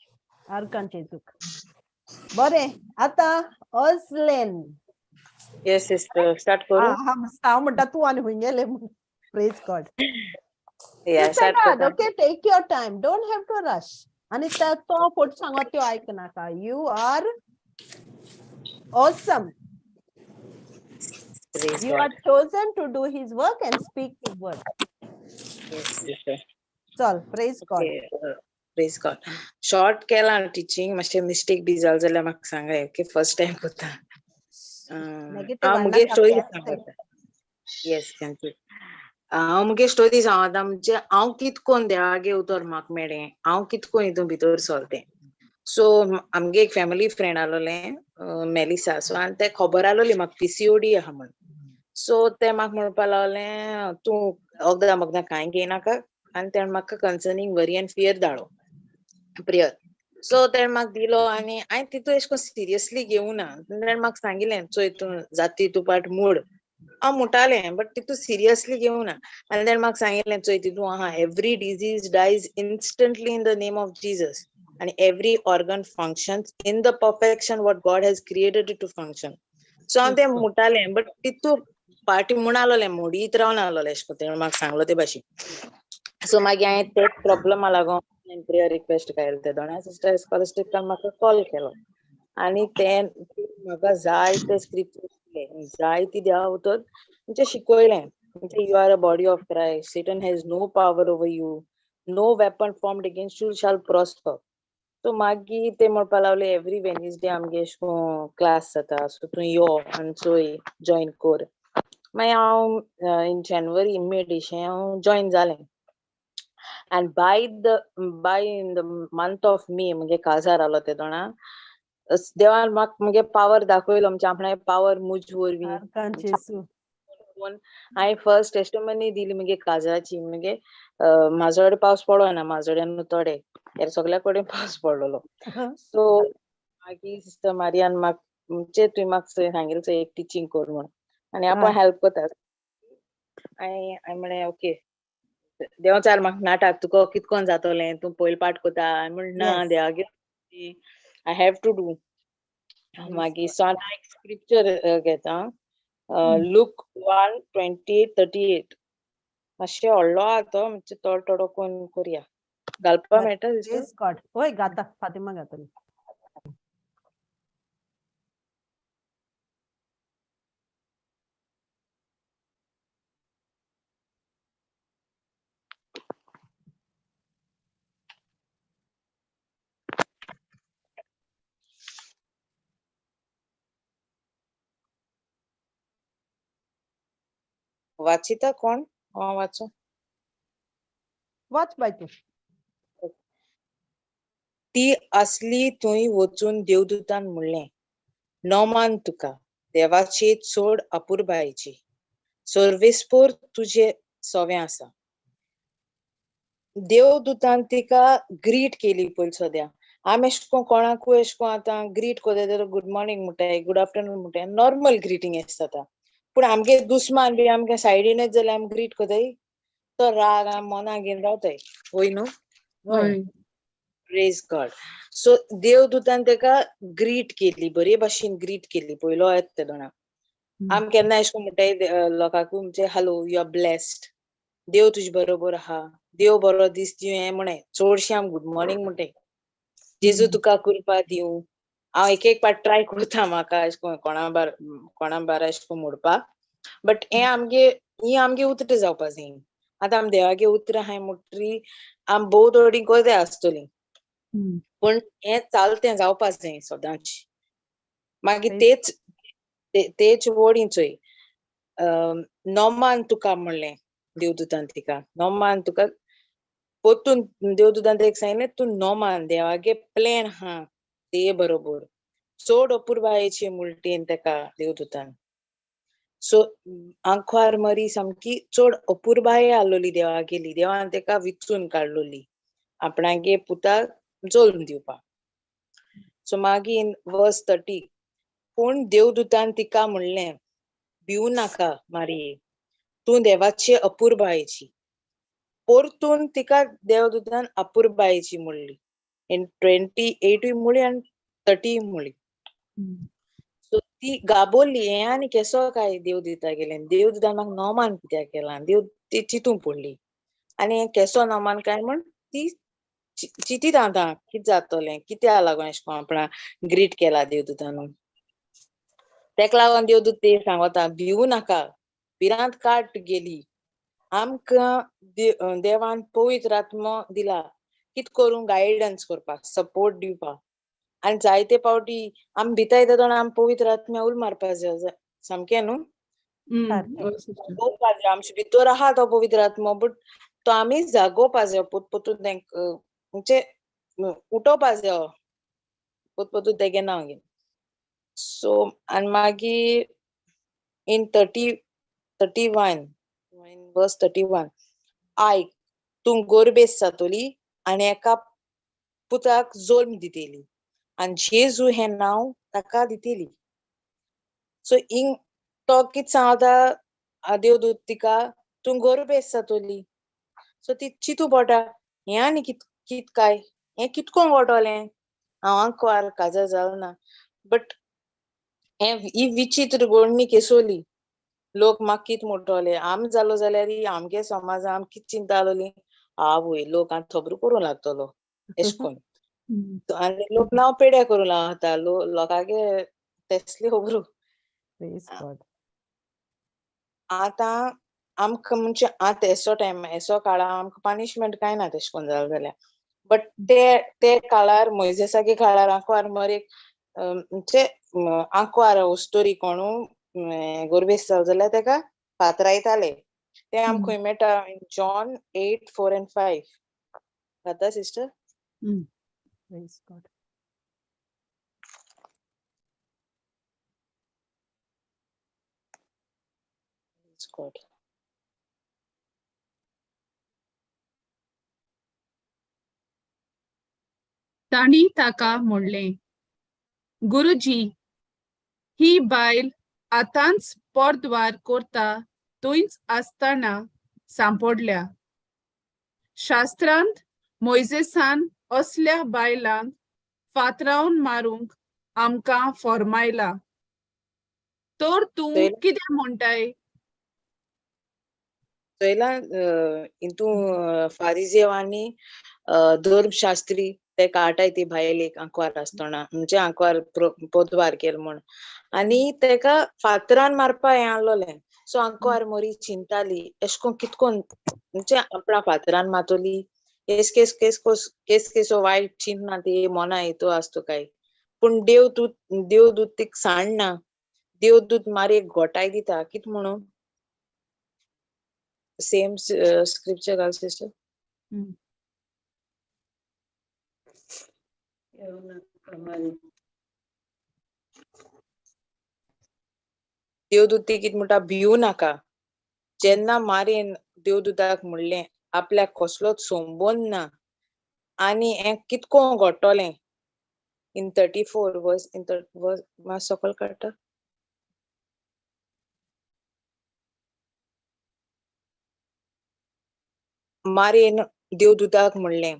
Arkan Chezuk. बरें आता Ozlin. Yes, sister. Start करू. हांव म्हणटा तूं आनी खूंय गेलें म्हूण. Praise God. Yeah, start करू. Okay, take your time. Don't have to rush. आणि तो फोट सांगत त्यो आयकनाका. You are awesome. Praise You God. are chosen to do his work and speak his word. Yes, sister. चल, praise God. Okay, praise God. Short केला teaching मातशे mistake बी जाल जाल्यार म्हाका सांगाय. ओके फर्स्ट टाइम कोता. हांव मुगे स्टोरी सांगता. Yes thank you. हांव मुगे स्टोरी सांगता म्हणजे हांव कितकोन देवागे उतर म्हाका मेळ्ळें. हांव कितकोन हितून भितर सरलें. सो आमगे एक फॅमिली फ्रेंड आसलोलें मेलिसा. सो आनी तें खबर आसलोली म्हाका PCOD आहा म्हण. सो ते म्हाका म्हणपा लागलें तूं वखदां कांय घेयनाका आनी तेणें म्हाका कन्सर्निंग वरी एंड फियर धाडलो प्रेयर. सो तेणें म्हाका दिलो आनी हांवें तितून एशें कोन्न सिरियसली घेवूं ना. तेणें म्हाका सांगिल्लें चोय तूं जाती तूं पाट मूड. हांव मुटालें बट तितून सिरियसली घेवूं ना. आनी तेणें म्हाका सांगिल्लें चोय तितून आहा every disease dyes instantly in the name of Jesus and every organ functions in the perfection what God has created it to function. So हांव तें मुटालें बट तितून पार्टी म्हूण आसलोलें मोडीत रावन आसलोलें एशें कोन्न तेणें म्हाका सांगलो ते भाशेन. सो मागीर हांवें तेच प्रॉब्लमा लागून प्रेयर रिक्वेस्ट केलें. ते दोना सिस्टर स्कॉलरशिपान म्हाका कॉल केलो आणि ते म्हाका जाय ते स्क्रिप्चर जाय ती देवावतर म्हणजे शिकवलें म्हणजे you are a body of Christ Satan has no power over you no weapon formed against you shall prosper so मागीर ते म्हणपा लागले एवरी वेनसडे आमगे क्लास जाता सो तूं यो आनी चोय जॉइन कर मागीर हांव इन जानेवारी मिड हांव जॉइन जालें and by in the month of May म्हणजे काजार आलो ते दोना देवान म्हाका मुगे पावर दाखयलो म्हणजे आपणे पावर मुज वरवीं हांवें फर्स्ट टेस्टिमनी दिली मुगे काजाची मुगे म्हाजो कडेन पावस पडोना म्हाजो कडेन थोडे ह्या सगळ्या कडेन पावस पडलोलो सो मागीर सिस्टर मारियान म्हाका म्हणजे तुवें म्हाका सांगिल्लें चोय एक टिचींग कर म्हूण आनी हांव हेल्प करता हांवें म्हळें ओके देव चाल म्हाका नाटाक तुका कितकोन जातोलें तूं पयलीं पाठ कोता हांवें म्हणलें ना देवागे आय हॅव टू डू मागीर सो आतां एक स्क्रिप्चर घेता लूक 1:28-38 मातशें व्हडलो आहा तो म्हणजे थोडो कोण करया घालपा मेळटा होय गाता फातिमा गातली वाचिता कोण हांव वाचूं वाच बाय तू ती असली थंय वचून देवदूतान म्हणलें नोमान तुका देवाची चोड अपुरबायेची सर्वेस्पोर तुझे सोवें आसा देवदूतान तिका ग्रीट केली पयली सद्या आमी एशको कोणाकूय एशको आतां ग्रीट कोताय जाल्यार गुड मॉर्निंग म्हणटाय गुड आफ्टरनून म्हणटाय नॉर्मल ग्रिटींग जाता पूण आमगे दुस्मान बी आमगे सायडीनच जाल्यार आमी ग्रीट कोताय तो राग आमी मनाक घेवन रावताय वय न्हू प्रेज गॉड सो देवदूतान तेका ग्रीट केली बरे भाशेन ग्रीट केली पयलो येता ते दोना आमी केन्ना एशको म्हणटाय लोकांकू म्हणजे हॅलो यू आर ब्लेस्ड देव तुजे बरोबर आहा देव बरो दीस दिवं हें म्हणे चडशें आमी गुड मॉर्निंग म्हणटाय जेजू तुका कृपा दिवं हांव एक पाट ट्राय करता म्हाका एशको कोणा बारा एशको म्हणपाक बट हें आमगे उतर जावपा जाय आतां आमी देवागे उतर आहाय म्हणटरी आमी भोव थोडी कोरते आसतली पण हें चालतें जावपा जाय सदांच मागीर तेच वडीं चोय नोमान तुका म्हणलें देवदूतान तिका नोमान तुका पोतून देवदूतान तेका सांगलें तूं नोमान देवागे प्लॅन आहा ते बरोबर चड अपुरबायेची मुलटीन तेका देवदूतान सो आंखवार मरी सामकी चड अपुरबाये आसलोली देवा गेली देवान तेका विचून काडलोली आपणागे पुताक जल्म दिवपाक सो मागीर वर्स 30 पूण देवदूतान तिका म्हणलें भिवू नाका मारये तूं देवाची अपुरबायेची परतून तिका देवदूतान अपुरबायेची म्हणली इन 28 म्हणली आनी 30 म्हणली सो ती गाबोरली हें आनी केसो काय देव दिता गेलें देवदूतान म्हाका नोमान कित्याक केलां देव ती चिंतूंक पडली आनी हें केसो नोमान काय म्हण ती चिंतीत आतां कितें जातोलें कित्याक लागून एशें कोन्न आपणा ग्रीट केला देवदूतान तेका लागोन देवदूत ते सांगता भिवू नाका भिरांत काट गेली आमकां देवान पवित्र आत्मो दिला कितें करूं गायडन्स करपाक सपोर्ट दिवपाक आनी जायते पावटी आमी भिता येता दोन आमी पवित्र आत्म्या उलो मारपा जाय सामकें न्हू जागोवपा जाय आमचे भितर आहा तो पवित्र आत्मो बट तो आमी जागोवपा जाय पोतून तेंका म्हणजे उठोवपा जाय पोतून तेगे नांव घेवन सो आनी मागीर इन 31 वर्स 31 आयक तूं गोरबेस जातोली आनी एका पुताक जल्म दितेली आनी जेजू हें नांव ताका दितेली सो हिंग तो कितें सांगता देवदूत तिका तूं गोरबेस जातोली सो ती चिंतू पडटा हें आनी कित काय हें कितकोन घडटोलें हांव आंकवार काजार जावना बट ही विचित्र गोडणी केसोली लोक म्हाका कितें म्हणटोले आमी जालो जाल्यार आमगे समाजान आमी कितें चिंतालोली आवय लोक आतां खबर करूं लागतलो एशें कोन्न आनी लोक नांव पेड्या करूं लावता लोकांगे तेसली खबरू Praise God. आतां आमकां म्हणजे आतां एसो काळां आमकां पनिशमेंट कांय ना तेशें कोन्न जालें जाल्यार बट ते काळार मोइसेसागे काळार आंकवार मरेक म्हणजे आंकवार स्टोरी कोणू गोरबेस जाल जाल्यार तेका फातरायताले ते आमकां खंय मेळटा जॉन 8:4 and 5 जाता सिस्टर Praise God. God. ताणी ताका म्हणलें, गुरुजी, ही बायल आतांच पोरद्वार करता थंयच आसतना सांपडल्या. शास्त्रांत मोइसेसान असल्या बायलांक फातरावन मारूंक आमकां फॉर्मायला. तर तूं कितें म्हणटाय? चोयला इंतू फारिजेव आनी धर्मशास्त्री ते काटाय ती बायलेक आंकवार आसतना म्हणजे आंकवार पोद्वार केल म्हण आनी तेका फातरान मारपा हें आहलोलें सो आंकवार मोरी चिंताली एशकोन कितकोन म्हणजे आपणा फातरान मातोली केस वायट चिंतना ती मोना येतो आसतो काय पूण देवदूत तीक सांडना देवदूत मारी एक घोटाय दिता कित म्हणून सेम स्क्रिप्चर घाल सिस्टर देवदूत ती कित म्हणटा भिवू नाका जेन्ना मारेन देवदूताक म्हणलें आपल्याक कसलोच संबंद ना आनी हें कितको घडटोलें इन 34 वर्स मात सकयल काडटा मारेन देवदूताक म्हणलें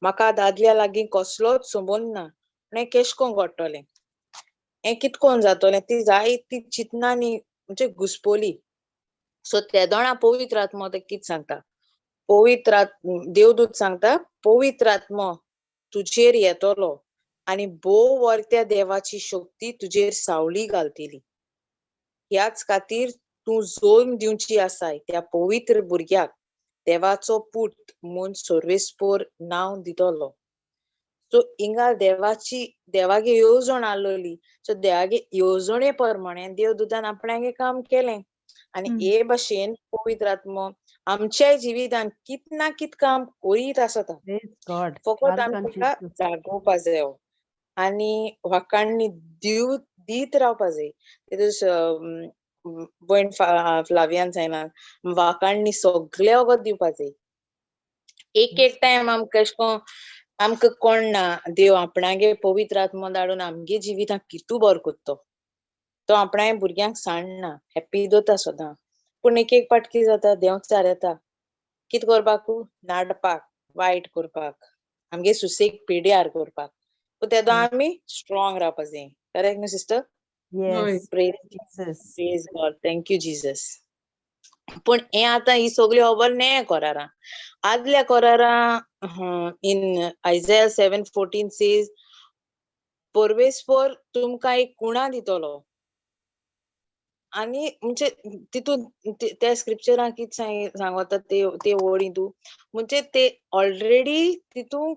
म्हाका दादल्या लागीं कसलोच संबंद ना पूण हें केशकोन घडटोलें हें कितकोन जातोलें ती जायती चिंतनांनी म्हणजे घुस्पोली सो तेदोणा पवित्र आत्मो ते कित सांगता देवदूत सांगता पवित्र आत्मो तुजेर येतलो आनी भोव वर्त्या देवाची शक्ती तुजेर सावळी घालतली ह्याच खातीर तूं जोम दिवची आसाय त्या पवित्र भुरग्याक देवाचो पूत म्हूण सर्वेस्पोर नांव दितलो सो हिंगा देवागे येवजण आसलोली सो देवागे येवजणे प्रमाणे देवदूतान आपणागे काम केलें आनी हे भाशेन पवित्र आत्मो आमच्या जिवितान कित ना कित काम करीत आसता फकत आमी ताका जागोवपा जाय आनी वाकाणणी दीत रावपा जाय भोयण फ्लावियान सांगलां वाकाणणी सगळे वगत दिवपा जाय एक टायम आमकां एशकोन आमकां कोणना देव आपणागे पवित्र आत्मो धाडून आमगे जिवितांत कितू बरो करतो तो आपणागे भुरग्यांक सांडना हॅप्पी दोता सदां पूण एक पाट कितें जाता देव चार येता कित करपाकू नाडपाक वायट करपाक आमगे सुसेग पिड्यार करपाक सो तेदो आमी स्ट्रॉंग रावपा जाय करेक्ट न्हू sister praise God thank you Jesus पूण हें आतां ही सगळी खबर नये कोरारां आदल्या कोरारां इन आयझाया 7:14 सेज परमेस्वर तुमकां एक कुणा दितलो आनी म्हणजे तितून त्या स्क्रिप्चरान कित सांगता ते वडी तू म्हणजे ते ऑलरेडी तितू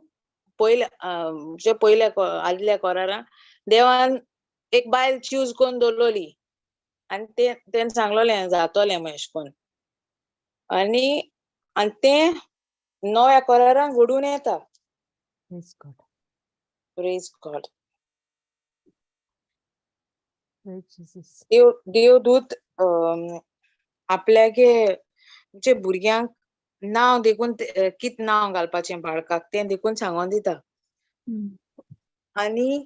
पयल्या आदल्या कोरारां देवान एक बायल चूज कोन्न दवरलोली आनी तेन सांगलोलें जातोलें म्हण एशें कोन्न आनी तें नव्या कोरारान घडून येता प्रेज गॉड देवदूत आपल्यागे म्हणजे भुरग्यांक नांव देखून कित नांव घालपाचें बाळकाक तें देखून सांगोन दिता आनी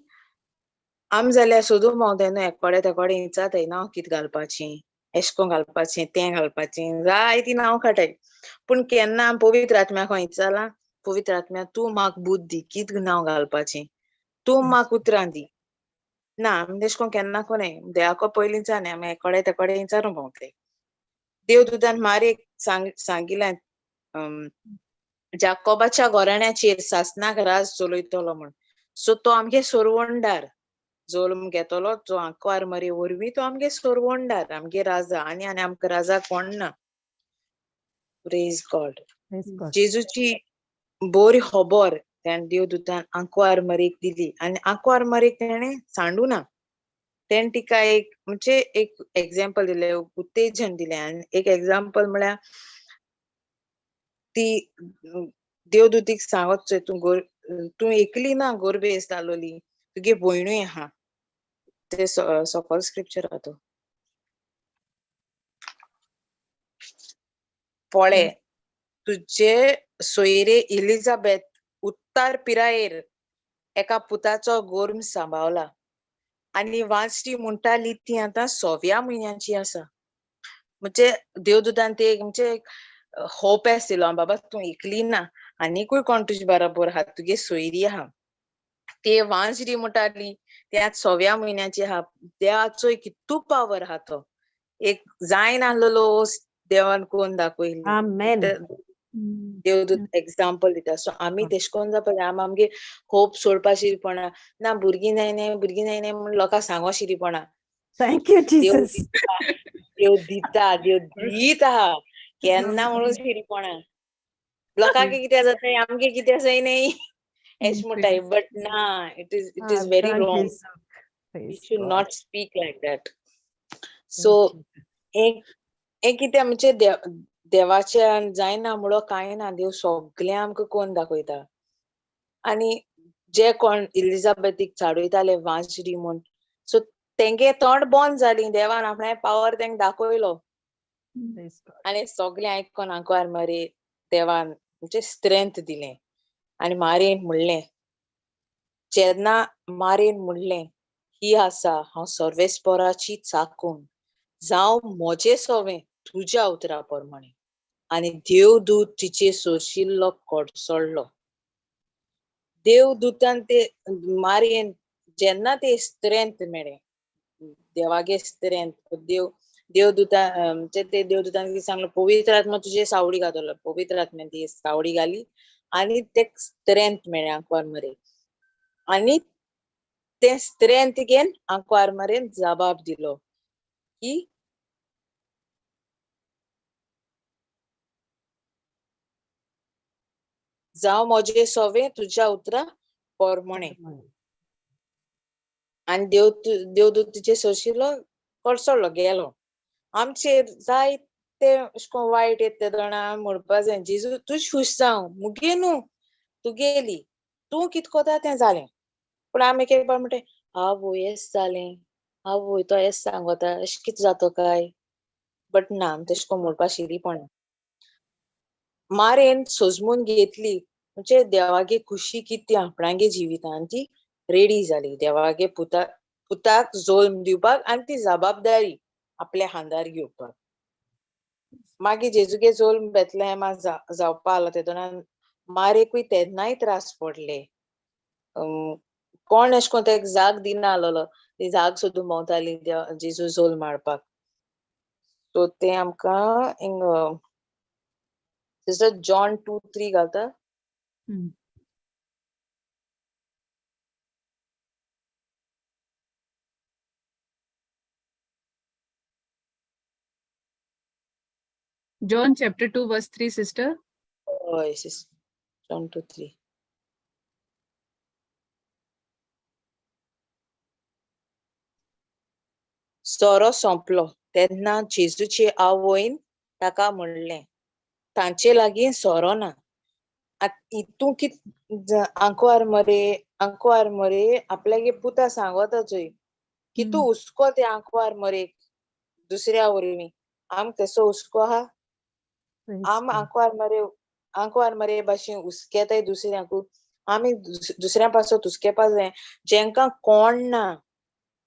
आम जाल्यार सोदूं भोंवताय न्हू एकोडे विचारताय नांव कित घालपाचें एशकोन घालपाचें तें घालपाचें जायतीं नांव काटाय पूण केन्ना पवित्र आत्म्याक विचारलां पवित्र आत्म्या तूं म्हाका बुद्ध दी कित नांव घालपाचें तूं म्हाका उतरां दी ना आमी तेशकोन केन्ना कोनाय देवाको पयलींच्यान आमी एकोडे विचारूं भोंवताय देवदूतान मारी सांगिल्लें जाकोबाच्या घोराण्याचेर सासनाक राज चलयतलो म्हण सो तो आमगे सोरवोंडार जोल्म घेतलो जो आंकवार मरे वरवीं तो आमगे सोरवोंडार आमगे राजा आनी आमकां राजा कोण ना. Praise God. जेजूची बोरी खबर त्यान देवदूतान आंकवार मरेक दिली आनी आंकवार मरेक तेणे सांडू ना. तेण तिका एक म्हणजे एक एक्झाम्पल दिले, उत्तेजन दिले. आनी एक एक्झाम्पल म्हळ्यार ती देवदूतीक सांगत तू एकली ना गोरबेस जालोली, तुगे भोयणूय आहा. ते सकल स्क्रिप्चर आहा तो. पळे तुझे सोयरे इलिझाबेथ उत्तार पिरायेर एका पुताचो गोर्म सांबाळला आनी वाचटी म्हणटाली ती आतां 6व्या म्हयन्याची आसा. म्हणजे देवदूतान ते म्हणजे होप आसलो बाबा तू एकली ना, आनीकूय कोण तुजे बरोबर आहा, तुगे सोयरी आहा. ते वांजडी म्हणटाली ते आतां 6व्या म्हयन्याची आहा. देवाचो कितू पावर आहा तो. एक जायन आहलेलो देवान कोण दाखयली. आमेन. देवदूत एक्झाम्पल दिता. सो आमी तेश कोन जावपाक जाय. आमगे होप सोडपा शिरीपणा ना, भुरगीं जायनाय म्हूण लोकांक सांगो शिरीपणा. थँक यू देव जीसस. दिता, देव दीत आहा. केन्ना म्हणून शिरीपणा. लोकांक कितें जाताय आमगे कितें जायनाय एश म्हणटाय. बट ना, it is very wrong. We should not speak like that. So एक कितें म्हणजे देवाच्यान जायना म्हणून कांय ना. देव सगळें आमकां कोण दाखयता. आनी जे कोण इलिझाबेथीक चाडयताले वांजडी म्हूण, सो तेंगे तोंड बंद जाली. देवान आपणे पावर तेंक दाखयलो आनी सगळें आयकोन आंकवार मरे देवान म्हणजे स्ट्रेंथ दिलें. आनी मारेन म्हणलें, जेन्ना मारेन म्हणलें ही आसा हांव सर्वेस्पराची चाकून, जावं म्हजें सोवें तुज्या उतरा प्रमाणे. आनी देवदूत तिचे सोशिल्लो कोडसोडलो. देवदूतान ते मारेन जेन्ना ते स्ट्रेंथ मेळ्ळें, देवागे स्ट्रेंथ, देवदूता म्हणजे ते देवदूतान सांगलो पवित्र आत्मा तुजे सावडी घातलो. पवित्र आत्म्यान ती सावडी घाली आनी ते स्ट्रेंथ मेळ्ळें आंकवार मरे. आनी ते स्ट्रेंथ घेवन आंकवार मरेन जबाब दिलो की जावं म्हजें सोवें तुज्या उतरा प्रमाणे. आनी देवदूत तिचे सोशिल्लो कोडसोडलो गेलो. आमचेर जायते वायट येता जाणा म्हणपा जाय जेजू तुज खूश जावं, मुगे न्हू तुगेली, तूं कितें कोता तें जालें. पूण आमी कितें म्हणटाय आवय हेच जालें, आवय तो हेच सांगता, अशें कितें जाता काय. बट ना, आमी तेश कोन म्हणपा शिरीपणा. मारेन सोजमून घेतली म्हणजे देवागे खुशी किती आपणागे जिवितान ती रेडी जाली. देवागे पुताक जोल्म दिवपाक आनी ती जबाबदारी आपल्या हांदार घेवपाक. मागीर जेजूगे जोल्म बेतलेहेमा जावपा आलो तेदोना मारेकूय तेन्नाय त्रास पडले. कोण अशें कोन्न तेका जाग दिना आलोलो. ती जाग सोदून भोंवताली जेजू जोल्म मारपाक. सो ते आमकां हिंग सिस्टर जॉन 2:3 घालता. John chapter 2 verse 3, sister. हय सिस्टर, John 2:3. सोरो सोंपलो तेन्ना जेजूचे आवयन ताका म्हणलें तांचे लागीं सोरो ना. तूं कित आंकवार मरे आपल्यागे पुता सांगता चोय की तूं हुस्को ते आंकवार मरेक दुसऱ्या वरवीं. आम तेसो हुस्को आहा. आम आंकवार मरे भाशेन हुस्केताय दुसऱ्यांकू. आमी दुसऱ्या पासत हुस्केपा जाय जेंकां कोण ना,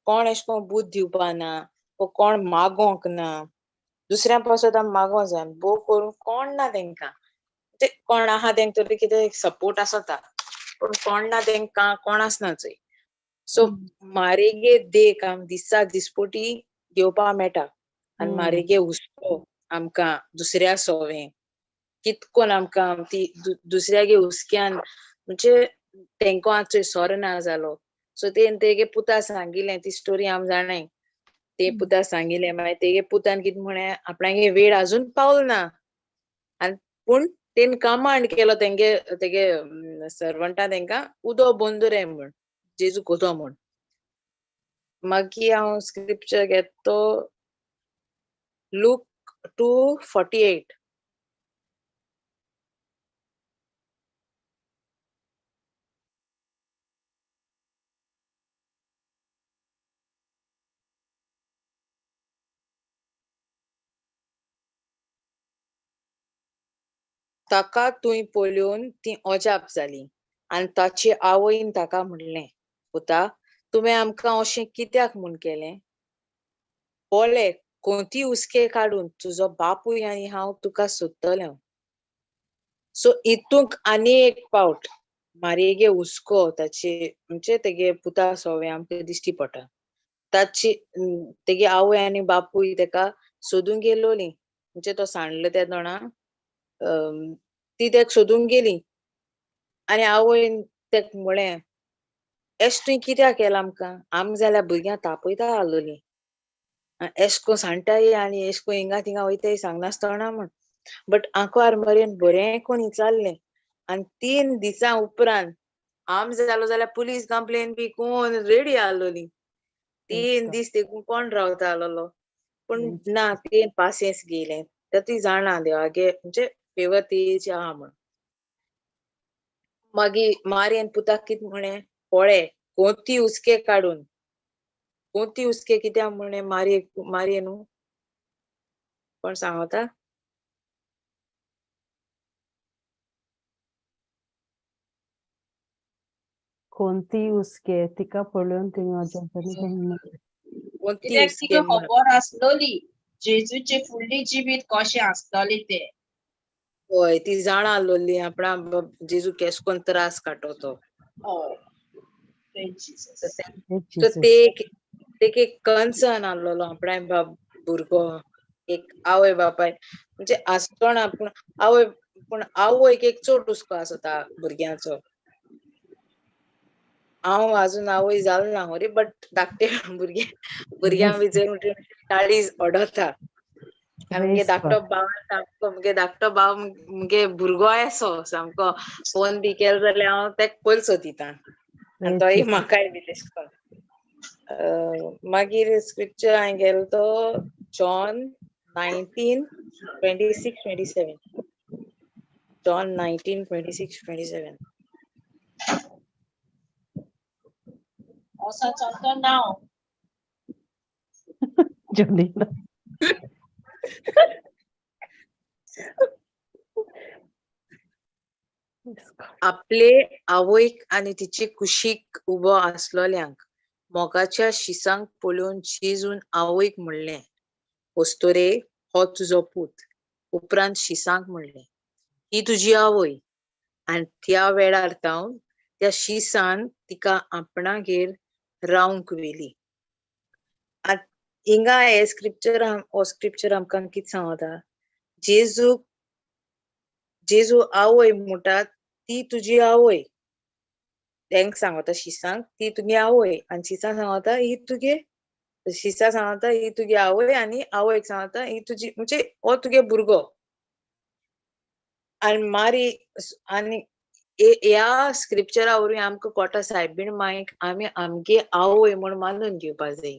कोण अशें कोन्न बूद दिवपा ना, कोण मागोंक ना. दुसऱ्या पासत आमी मागो जाय. भोव करून कोण ना तेंकां. ते कोण आहा तेंक तरी कितें सपोर्ट आसता, पूण कोण ना तेंकां कोण आसना चोय. सो मारेगे देख आम दिसा दिसपोटी घेवपा मेळटा. आनी मारेगे हुस्को आमकां दुसऱ्या सोवें कितकोन आमकां ती दुसऱ्यागे हुस्क्यान म्हणजे तेंको आज सोर ना जालो सो तेगे पुता सांगिल्लें ती स्टोरी आम जाणाय ते पुता सांगिल्लें मागीर तेगे पुतान कितें म्हणे आपणागे वेळ अजून पावल ना आनी पूण तेन कमांड केलो तेगे सर्वंटा तेंका उदो बंदुरे म्हण जेजू कोतो म्हण मागीर हांव स्क्रिप्चर घेतो लूक 2:48 ताका तुय पळोवन ती अजाप जाली आनी ताची आवयन ताका म्हणलें पुता तुवें आमकां अशें कित्याक म्हूण केलें पळय कोणती उस्के काडून तुजो बापूय आनी हांव तुका सोदतलें सो हितूंक आनी एक पावट मारयेगे हुस्को ताचे म्हणजे तेगे पुता सोवें आमकां दिश्टी पडटा ताची तेगे आवय आनी बापूय तेका सोदूंक गेलोली म्हणजे तो सांडलो त्या दोना ती तेका सोदूंक गेली आनी आवयन तेका म्हळें एश तुवें कित्याक केलां आमकां आम जाल्यार भुरग्यां तापयता आसलोलीं एश को सांडटाय आनी एश को हिंगा थिंगा वयताय सांगनासतना म्हण बट आंकवार मरेन बरें कोण विचारलें आनी 3 दिसां उपरांत आम जालो जाल्यार पुलीस कंप्लेन बी कोण रेडी आसलोली 3 दीस देखून कोण रावता आसलोलो पूण ना तेन पासियेंस गेलें तर ती जाणा देवागे म्हणजे फेवर तेची आहा म्हण मागीर मारयेन पुताक कितें म्हणें पळय कोणती उस्के काडून कोणती उस्के कित्याक म्हणे मारये न्हू कोण सांगता कोणती उस्के तिका पळोवन तिंगा अजाप कोणती कित्याक उस्के तिका खबर आसलोली जेजूचे फुडली जिवीत कशें आसतली ते हय ती जाणा आसलोली आपणा जेजू केश कोन त्रास काडटो तो तेक एक कन्सर्न आसलोलो आपणा भुरगो एक आवय बापाय म्हणजे आसतना पूण आवयक एक चड हुस्को आसता भुरग्याचो हांव अजून आवय जाल ना रे बट धाकटे भुरग्यां भितर काळीज ओडोता मुगे धाकटो भाव मुगे भुरगो असो सामको फोन बी केलो जाल्यार हांव तेका पयली सोदिता आनी तोय म्हाकाय बी तेश कोन मागीर स्क्रिप्चर हांवें गेलो तो जॉन 19:26-27 जॉन 19:26-27 असो चलतो नाव जोनीला आपले आवयक आनी तिचे कुशीक उबो आसलोल्यांक मोगाच्या शिसांक पळोवन जेजून आवयक म्हणलें वस्तोरे हो तुजो पूत उपरांत शिसांक म्हणलें ही तुजी आवय आनी त्या वेळार जावन त्या शिसान तिका आपणागेर रावंक व्हेली हिंगा हे स्क्रिप्चर आमकां कितें सांगता जेजू आवय म्हणटात ती तुजी आवय तेंक सांगता शिसांक ती तुगे आवय आनी शिसा सांगता ही तुगे आवय आनी आवयक सांगता ही तुजी म्हणजे हो तुगे भुरगो आनी आनी ह्या स्क्रिप्चरा वरवीं आमकां कोटा सायबीण मायक आमी आमगे आवय म्हूण मानून घेवपा जाय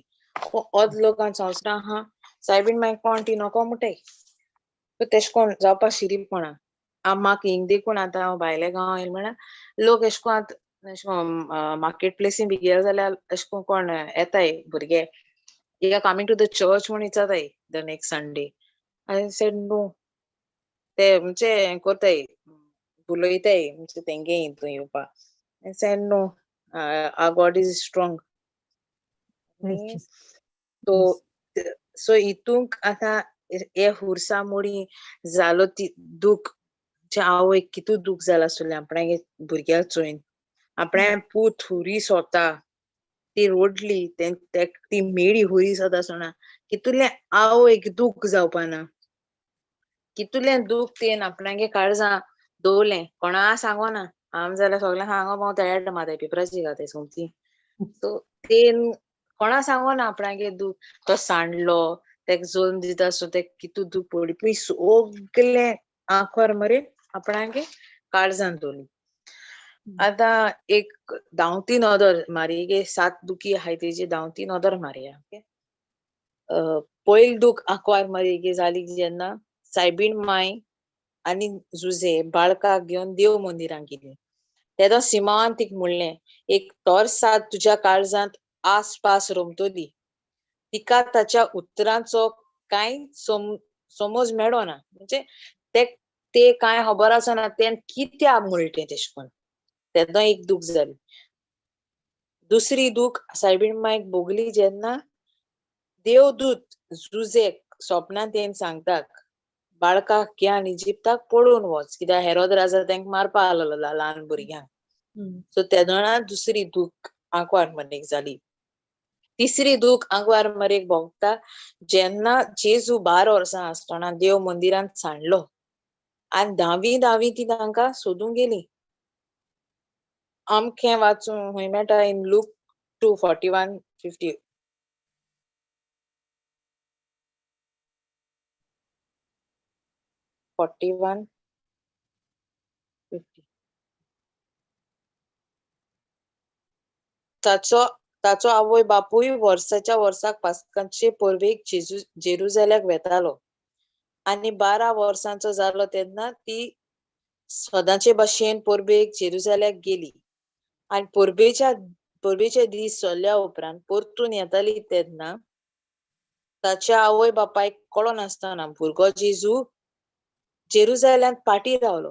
ओद लोकांक संवसारां आहा सायबीण मायक कोण ती नोको म्हणटाय तेश कोन जावपा शिरीपणा म्हाका हिंग देखून आतां हांव भायल्या गांवां येयलें म्हळ्यार लोक एश कोन मार्केट प्लेसीन बी गेले जाल्यार एश कोण येताय भुरगे you are coming to the church म्हूण विचारताय the next Sunday I said no ते म्हणजे हें कोताय उलयताय म्हणजे तेंगे हितून येवपा I said no our God is strong so हितूंक आतां हे हुर्सा मोडी जालो ती दूख जे आवयक कितू दूख जाला आसतलें आपणागे भुरग्याक चोयन आपणा पूत हुरी सोता ती रोडली ती मेळी हुरी सोता आसतना कितुलें आवयक दूख जावपा ना कितुलें दूख तेन आपणागे काळजां दवरलें कोणा सांगोना आम जाल्यार सगळ्यांक हांगा हांव तयार माताय पेपराची घाताय सोमती. सो ते कोणा सांगोना आपणागे दूख तो सांडलो तेका जोन दिता सो ते कितू दूख पडली पण सगळे आंखवार मरे आपणागे काळजान दवरली. आता एक 2-3 ऑदर मारिगे 7 दुखी आहाय तेजे 2-3 ऑदर मारया. पयली दूख आंखवार मारिगे जाली जेन्ना सायबीण माय आनी जुजे बाळकाक घेवन देव मंदिराक गेली. तेदो सिमान तिक म्हणलें एक तोर तुझ्या काळजांत आसपास रमतली. तिका ताच्या उतरांचो कांय समज मेळोना म्हणजे ते कांय खबर आसना तें कित्याक म्हणलें तेशें कोन्न. तेदो एक दूख जाली. दुसरी दूख सायबीण मायक भोगली जेन्ना देवदूत जुजेक स्वप्नांत येवन सांगतात बाळकाक घे आनी इजिप्ताक पळून वच कित्याक हेरोद राजा तेंका मारपा आसलोलो ल्हान भुरग्यांक. सो तेदोना दुसरी दूख आंखवार मरेक जाली. तिसरी दूख आंखवार मरेक भोगता जेन्ना जेजू 12 वर्सां आसतना देव मंदिरांत सांडलो आनी धावी ती तांकां सोदूंक गेली. आमखें वाचून हूंय मेळटा इन लूक 2:41-50. ताचो आवय बापूय वर्साच्या वर्साक पास्काचे परबेक जेरुजाल्याक वेतालो आनी 12 वर्सांचो जालो तेन्ना ती सदांचे भाशेन परबेक जेरुजाल्याक गेली आनी परबेचे दीस चल्ल्या उपरांत परतून येताली तेन्ना ताच्या आवय बापायक कळो नासतना भुरगो जेजू जेरुजाल्यांत फाटीं रावलो.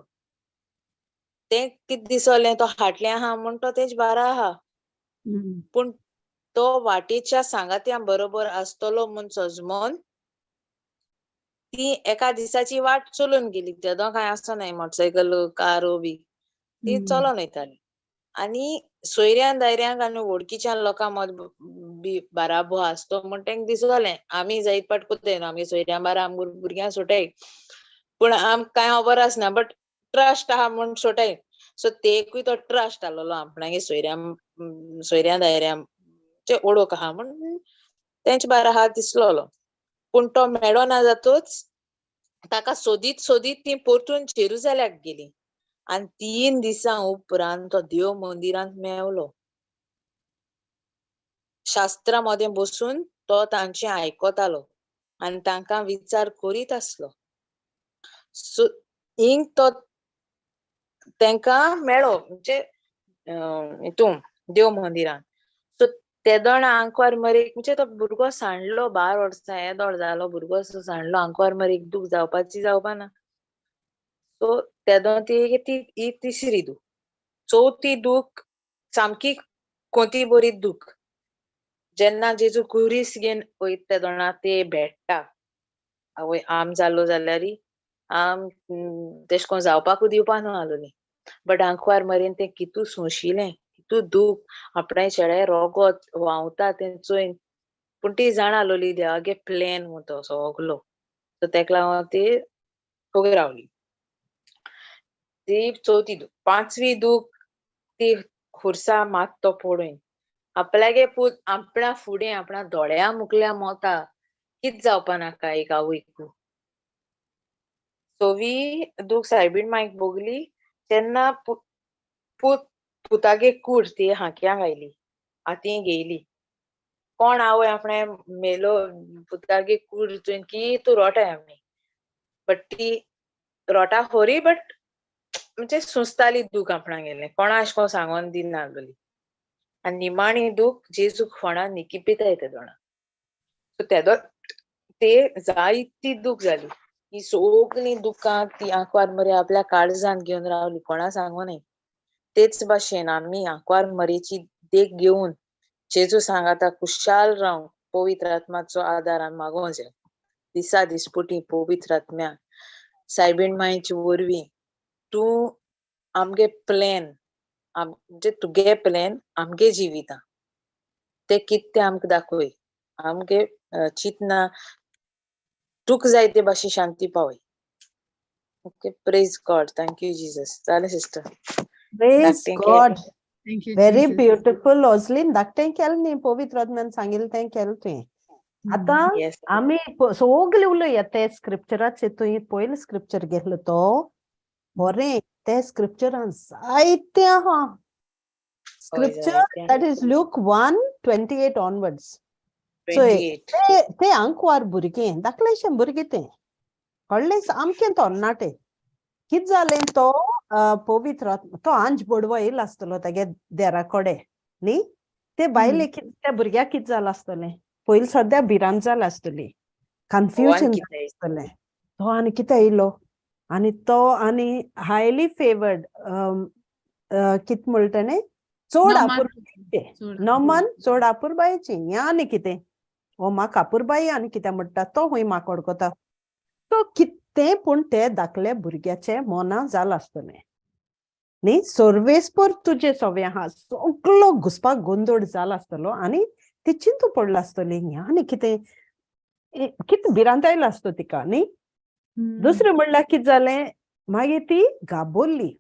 तें कितें दिसोलें तो हाटलें आहा म्हूण तो तेज बारा आहा. पूण तो वाटेच्या सांगात्यां बरोबर आसतलो म्हूण सजमोन ती एका दिसाची वाट चलून गेली. तेदो कांय आसनाय मोटरसायकल कारो बी ती चलोन वयताली आनी सोयऱ्यां दायऱ्यांक आनी वळखीच्या लोकां मद बी बाराबो आसतो म्हूण तेंका दिसोलें आमी जायत पाट कोत्ताय न्हू आमी सोयऱ्यां बारा आमकां भुरग्यां सोटाय पूण आमकां कांय खबर आसना बट ट्रस्ट आहा म्हूण सोटाय. सो तेकूय तो ट्रस्ट आसलोलो आपणागे सोयऱ्यां दायऱ्यां ओळख आहा म्हूण तेंच्या बारा हात दिसलोलो. पूण तो मेळोना जातूच ताका सोदीत ती परतून जेरुजाल्याक गेली आनी 3 दिसां उपरांत तो देव मंदिरांत मेवलो. शास्त्रां मदें बसून तो तांचें आयकोतालो आनी तांकां विचार करीत आसलो. सो हिंग तो तेंकां मेळ्ळो म्हणजे हितून देव मंदिरांत. सो तेदोण आंखवार मरेक म्हणजे तो भुरगो सांडलो 12 वर्सां येदोळ जालो भुरगो सांडलो आंखवार मरेक दूख जावपाना. सो तेदो ती तिसरी दूख. चवथी दूख सामकी कोती बरी दूख जेन्ना जेजू कुरीस घेवन वयता तेदोणा ते भेट्टा आवय आम जालो जाल्यार आम तेश कोन जावपाकूच दिवपा न्हू आलोली बट आंखवार मरेन तें कितू सोंशिलें कितू दूख आपणाय चेड्या रोगोत व्हांवता तें चोयन पूण ती जाण आलोली देवागे प्लॅन म्हूण तो सगलो सो तेका लागोन ती उगी रावली. ती चवथी दूख. 5वी दूख ती खुर्सा मात तो पडून आपल्यागे आपणा फुडें आपणा दोळ्या मुखल्या मोता कित जावपा नाका एक आवयकू. 6वी दूख सायबीण मायक भोगली तेन्ना पुतागे कूड ती हांक्यांक आयली हातीं घेयली. कोण आवय आपणे मेलो पुतागे कूड तुवें कितू रोटाय आमी बट ती रोटा खोरी बट म्हणजे सुस्ताली दूख आपणा गेलें कोणा अशें कोन्न सांगोन दिना आसलोली आनी निमाणी दूख जेजू फोंडान निकिपिताय तेदोणा. सो तेदो ते जायती दूख जाली. ही सगळीं दुखां ती आंखवार मरे आपल्या काळजांत घेवन रावली कोणा सांगोनाय. तेच भाशेन आमी आंखवार मरेची देख घेवन जेजू सांगाता खुशाल रावन पवित्र आत्माचो आदार आमी मागों जाय. दिसा दिसपुटी पवित्र आत्म्या सायबीण मायेची वरवीं तूं आमगे प्लॅन म्हणजे तुगे प्लॅन आमगे जिवितां ते कितें आमकां दाखोय आमगे चिंतना तुका जाय ते भाशेन शांती पावय. Okay praise God. Thank you Jesus. जालें सिस्टर. Praise धाकटें God. Thank you, Very Jesus. beautiful, Ozlin. धाकटें केलें न्ही, पवित्र आत्म्यान सांगिल्लें तें केलें तुवें. आतां Yes. आमी सगळे उलया ते स्क्रिप्चराचे तुवें पयलो स्क्रिप्चर घेतलो तो बरें ते स्क्रिप्चरान जायते आहा. Scripture जायते. that is Luke 1:28 onwards. So 28. ते अंकवार भुरगें धाकलेशें भुरगें तें कळ्ळें सामकें तरणाटें. कितें जालें तो पवित्र आत्मा तो आंज बडवो येयलो आसतलो तेगे देरा कडेन न्ही ते बायले त्या भुरग्याक कितें जालें आसतलें पयलीं सद्या भिरांत जालें आसतली कन्फ्युजन कितें आसतलें तो आनी कितें येयलो आनी तो आनी हायली फेवर्ड कितें म्हणटा न्ही चड आपुरबायेचें नमन चड आपुरबायेचीं हें आनी कितें हो म्हाका आपुरबाई आनी कितें म्हणटा तो हूंय म्हाका वडकोता तो कितें पूण ते धाकले भुरग्याचे मना जालां आसतलें न्ही सर्वेस्पर तुजे सगळें आहा सगळो घुसपाक गोंदळ जाला आसतलो आनी ती चिंतू पडला आसतली हें आनी कितें कितें भिरांत आयलो आसतो तिका न्ही दुसरें म्हणल्यार कितें जालें मागीर ती गाबोरली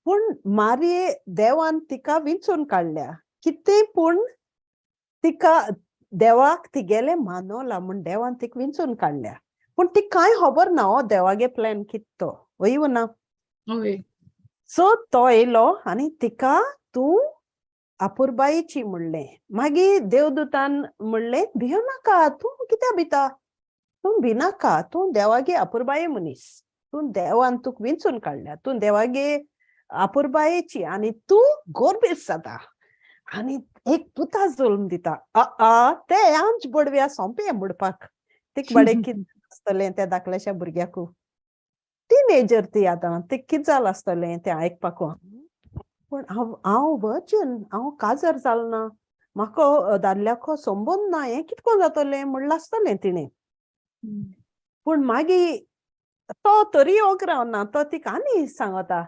पूण मारये देवान तिका विंचून काडल्या कितें पूण तिका देवाक तिगेलें मानवला म्हूण देवान तिका विंचून काडल्या पूण ती कांय खबर ना हो देवागे प्लॅन कितें तो वयू ना सो तो येयलो आनी तिका तूं आपुरबायेची म्हणलें मागीर देवदूतान म्हणलें भियो नाका तूं कित्याक भिता तूं भिनाका तूं देवागे आपुरबाये मनीस तूं देवान तुका विंचून काडल्या तूं देवागे आपुरबायेची आनी तूं गोरबेस जाता आनी एक पुता जल्म दिता ते आंच बडव्या सोंपें म्हणपाक तिका बडें कितें आसतलें त्या धाकल्याशा भुरग्याकू टिनेजर ती आतां ते कितें जालां आसतलें तें आयकपाकू पूण हांव वर्जिन हांव काजार जालो ना म्हाका दादल्याको संबंद ना हें कितको जातलें म्हणलें आसतलें तिणें पूण मागीर तो तरी ओग रावना तो तिका आनी सांगता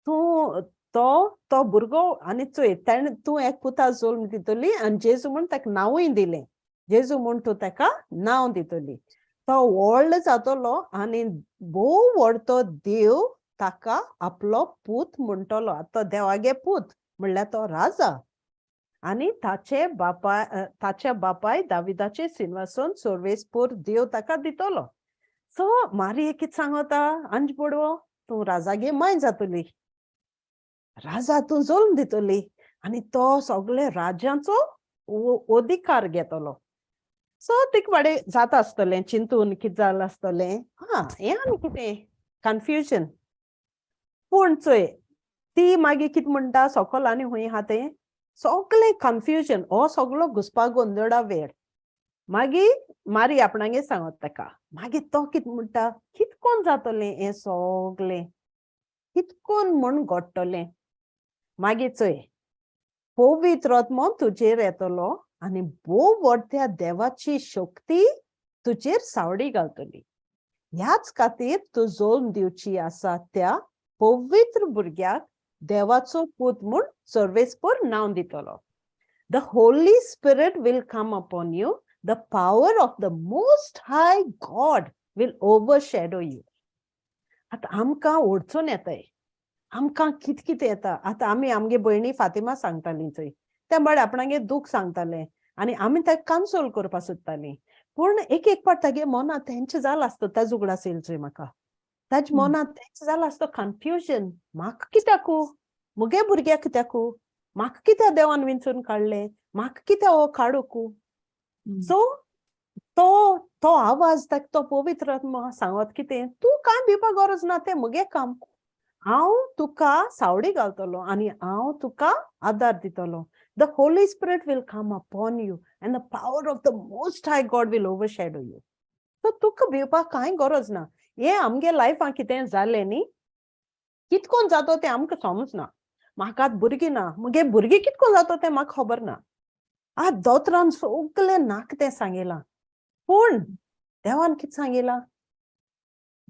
तूं तो भुरगो आनी चोय तेणें तूं एक पुता जल्म दितली आनी जेजू म्हूण ताका नांवूय दिलें जेजू म्हूण तूं ताका नांव दितली तो व्हडलो जातलो आनी भोव व्हड तो देव ताका आपलो पूत म्हणटलो तो देवागे पूत म्हणल्यार तो राजा आनी ताच्या बापाय दाविदाचे सिंहासन सर्वेस्पर देव ताका दितलो सो मारी कितें सांगता अंज बडवो तूं राजागे माय जातली राजा तूं जल्म दितली आनी तो सगळे राज्याचो अधिकार घेतलो सो तिका बडें जाता आसतलें चिंतून कितें जालां आसतलें हें आनी कितें कन्फ्युजन पूण चोय ती मागीर कितें म्हणटा सकल आनी हूंय आहा तें सगळें कन्फ्युजन हो सगळो घुसपाक गोंदळा वेळ मागीर मारी आपणागे सांगत ताका मागीर तो कितें म्हणटा कितकोन जातलें हें सगळें कितकोन म्हूण घडटलें मागीर चोय पवित्र आत्मो तुजेर येतलो आनी भोव व्हड त्या देवाची शक्ती तुजेर सावडी घालतली ह्याच खातीर तूं जल्म दिवची आसा त्या पवित्र भुरग्याक देवाचो पूत म्हूण सर्वेस्पर नांव दितलो the Holy Spirit will come upon you the power of the most high God will overshadow you आतां आमकां ओडचून येताय आमकां कितें येता आतां आमी आमगे भयणी फातिमा सांगताली चोय त्या बडे आपणागे दूख सांगताले आनी आमी ताका कन्सोल करपा सोदतालीं पूण एक पाट तागे मनांत तेंचें जालां आसता त्या झगडास येयलो चोय म्हाका ताच्या मनांत तेंचें जालां आसता कन्फ्युजन म्हाका कित्याकू मुगे भुरग्याक कित्याकू म्हाका कित्याक देवान विंचून काडलें म्हाका कित्याक हो काडूकू सो तो आवाज ताका तो पवित्र आत्मा सांगत कितें तूं कांय भिवपा गरज ना तें मुगे काम हांव तुका सावडी घालतलो आनी हांव तुका आदार दितलो the Holy Spirit will come upon you and the power of the most high God will overshadow you so तुका भिवपाक कांय गरज ना हें आमगे लायफान कितें जालें न्ही कितकोन जातो तें आमकां समजना म्हाका भुरगीं ना मुगे भुरगीं कितकोन जातो तें म्हाका खबर ना दोतरान सगळें नाका तें सांगिलां पूण देवान कितें सांगिलां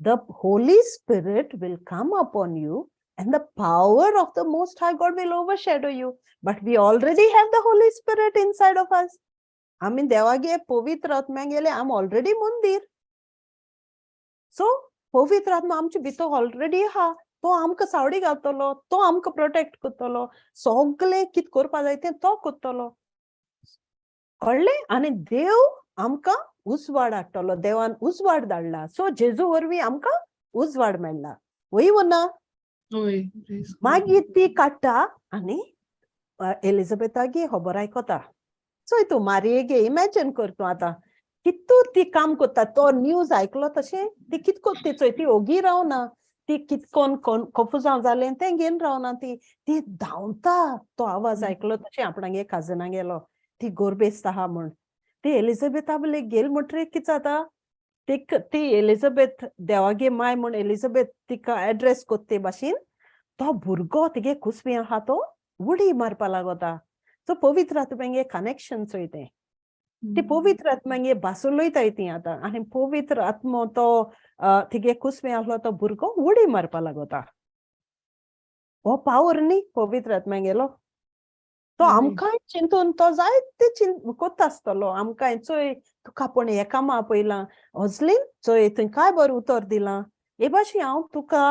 The Holy Spirit will come upon you and the power of the Most High God will overshadow you. But we already have the Holy Spirit inside of us. आमी देवागे पवित्र आत्म्या गेले आम ऑलरेडी मंदिर सो पवित्र आत्मा आमचे भितर ऑलरेडी आहा तो आमकां सावडी घालतलो, तो आमकां प्रोटेक्ट करतलो, सगळें कितें करपा जाय तें तो करतलो. कळ्ळें? आनी देव आमकां उजवाड हाडटलो, देवान उजवाड धाडला. सो जेजू वरवीं आमकां उजवाड मेळ्ळा. वय ना? होय, praise God. मागीर ती काडटा आनी एलिझाबेथागे खबर आयकता. चोय तूं मारयेगे इमॅजिन कर तूं आतां कितू ती काम करता. तो न्यूज आयकलो तशें ती कित कोत्ती चोय, ती ओगी रावना, ती कितकोन कन्फ्यूज जालें तें घेवन रावना, ती धांवता. तो आवाज आयकलो तशें आपणागे काजना गेलो, ती गोरबेस्त आहा म्हूण. ती एलिझाबेथा बले गेल म्हणटरी कितें जाता, ती एलिझाबेथ देवागे माय म्हूण एलिझाबेथ तिका एड्रेस कोत्ते भाशेन तो भुरगो तिगे कुसबी आहा तो उडी मारपा लागोता. सो पवित्र आत्म्यागे कनेक्शन चोय तें. ती पवित्र आत्म्यागे भासुलयताय ती आतां, आनी पवित्र आत्मो तो तिगे कुसबी आहलो तो भुरगो उडी मारपा लागोता. हो पावर न्ही पवित्र आत्म्यागेलो. तो आमकांय चिंतून तो जायते कोत्ता आसतलो. आमकांय चोय तुका पूण हें कामां आपयलां ऑझलीन, चोय तुवें काय बरें उतर दिलां. हे भाशेन हांव तुका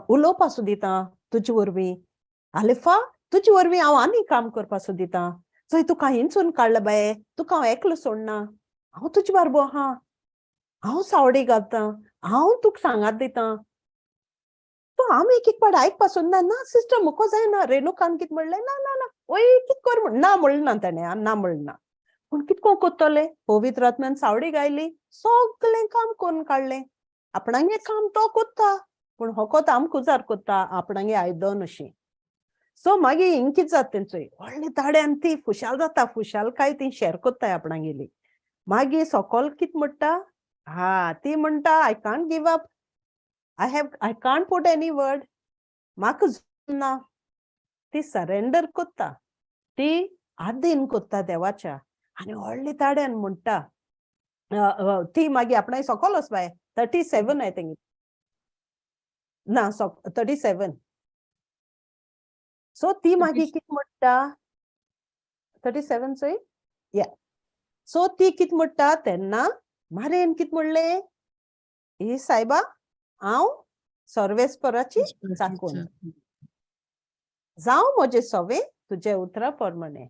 उलोवपा सोदितां तुजे वरवीं. आलेफा तुजे वरवीं हांव आनी काम करपा सोदितां. चोय तुका हिंचून काडला बाये, तुका हांव एकलो सोडना, हांव तुजे बारबो आहा, हांव सावडी घालतां, हांव तुका सांगात दितां. तो आमी एक पाड आयकपा सोदना. ना सिस्टर मुको जायना, रेणुकान कितें म्हणलें, ना ना ना ओय कितें कर म्हण ना म्हणलें ना ताणें, ना म्हणलें ना. पूण कितको कोत्तोलें? पवित्र आत्म्यान सावडी गायली, सगळें काम करून काडलें. आपणागे काम तो कोत्ता, पूण होकोत आमकां उजार कोत्ता आपणागे आयदन अशी. सो मागीर हिंग कितें जाता तेंचोय व्हडले दाड्यान ती खुशाल जाता, खुशालकाय ती शेअर कोत्ताय आपणागेली. मागीर सोकोल कितें म्हणटा, ती म्हणटा I can't give up, I can't put any word, म्हाका ना. ती सरेंडर कोत्ता, ती आधीन कोत्ता देवाच्या. आनी व्हडले दाड्यान म्हणटा ती मागीर आपणागे सोकोल वचपाय 37 आय थिंक ना 37. सो ती मागीर कितें म्हणटा 37 चोय या. सो ती कितें म्हणटा तेन्ना मारेन कितें म्हणलें, ही सायबा हांव सर्वेस्पराची चाकून, जावं म्हजे सवे तुजे उतरा प्रमाणे.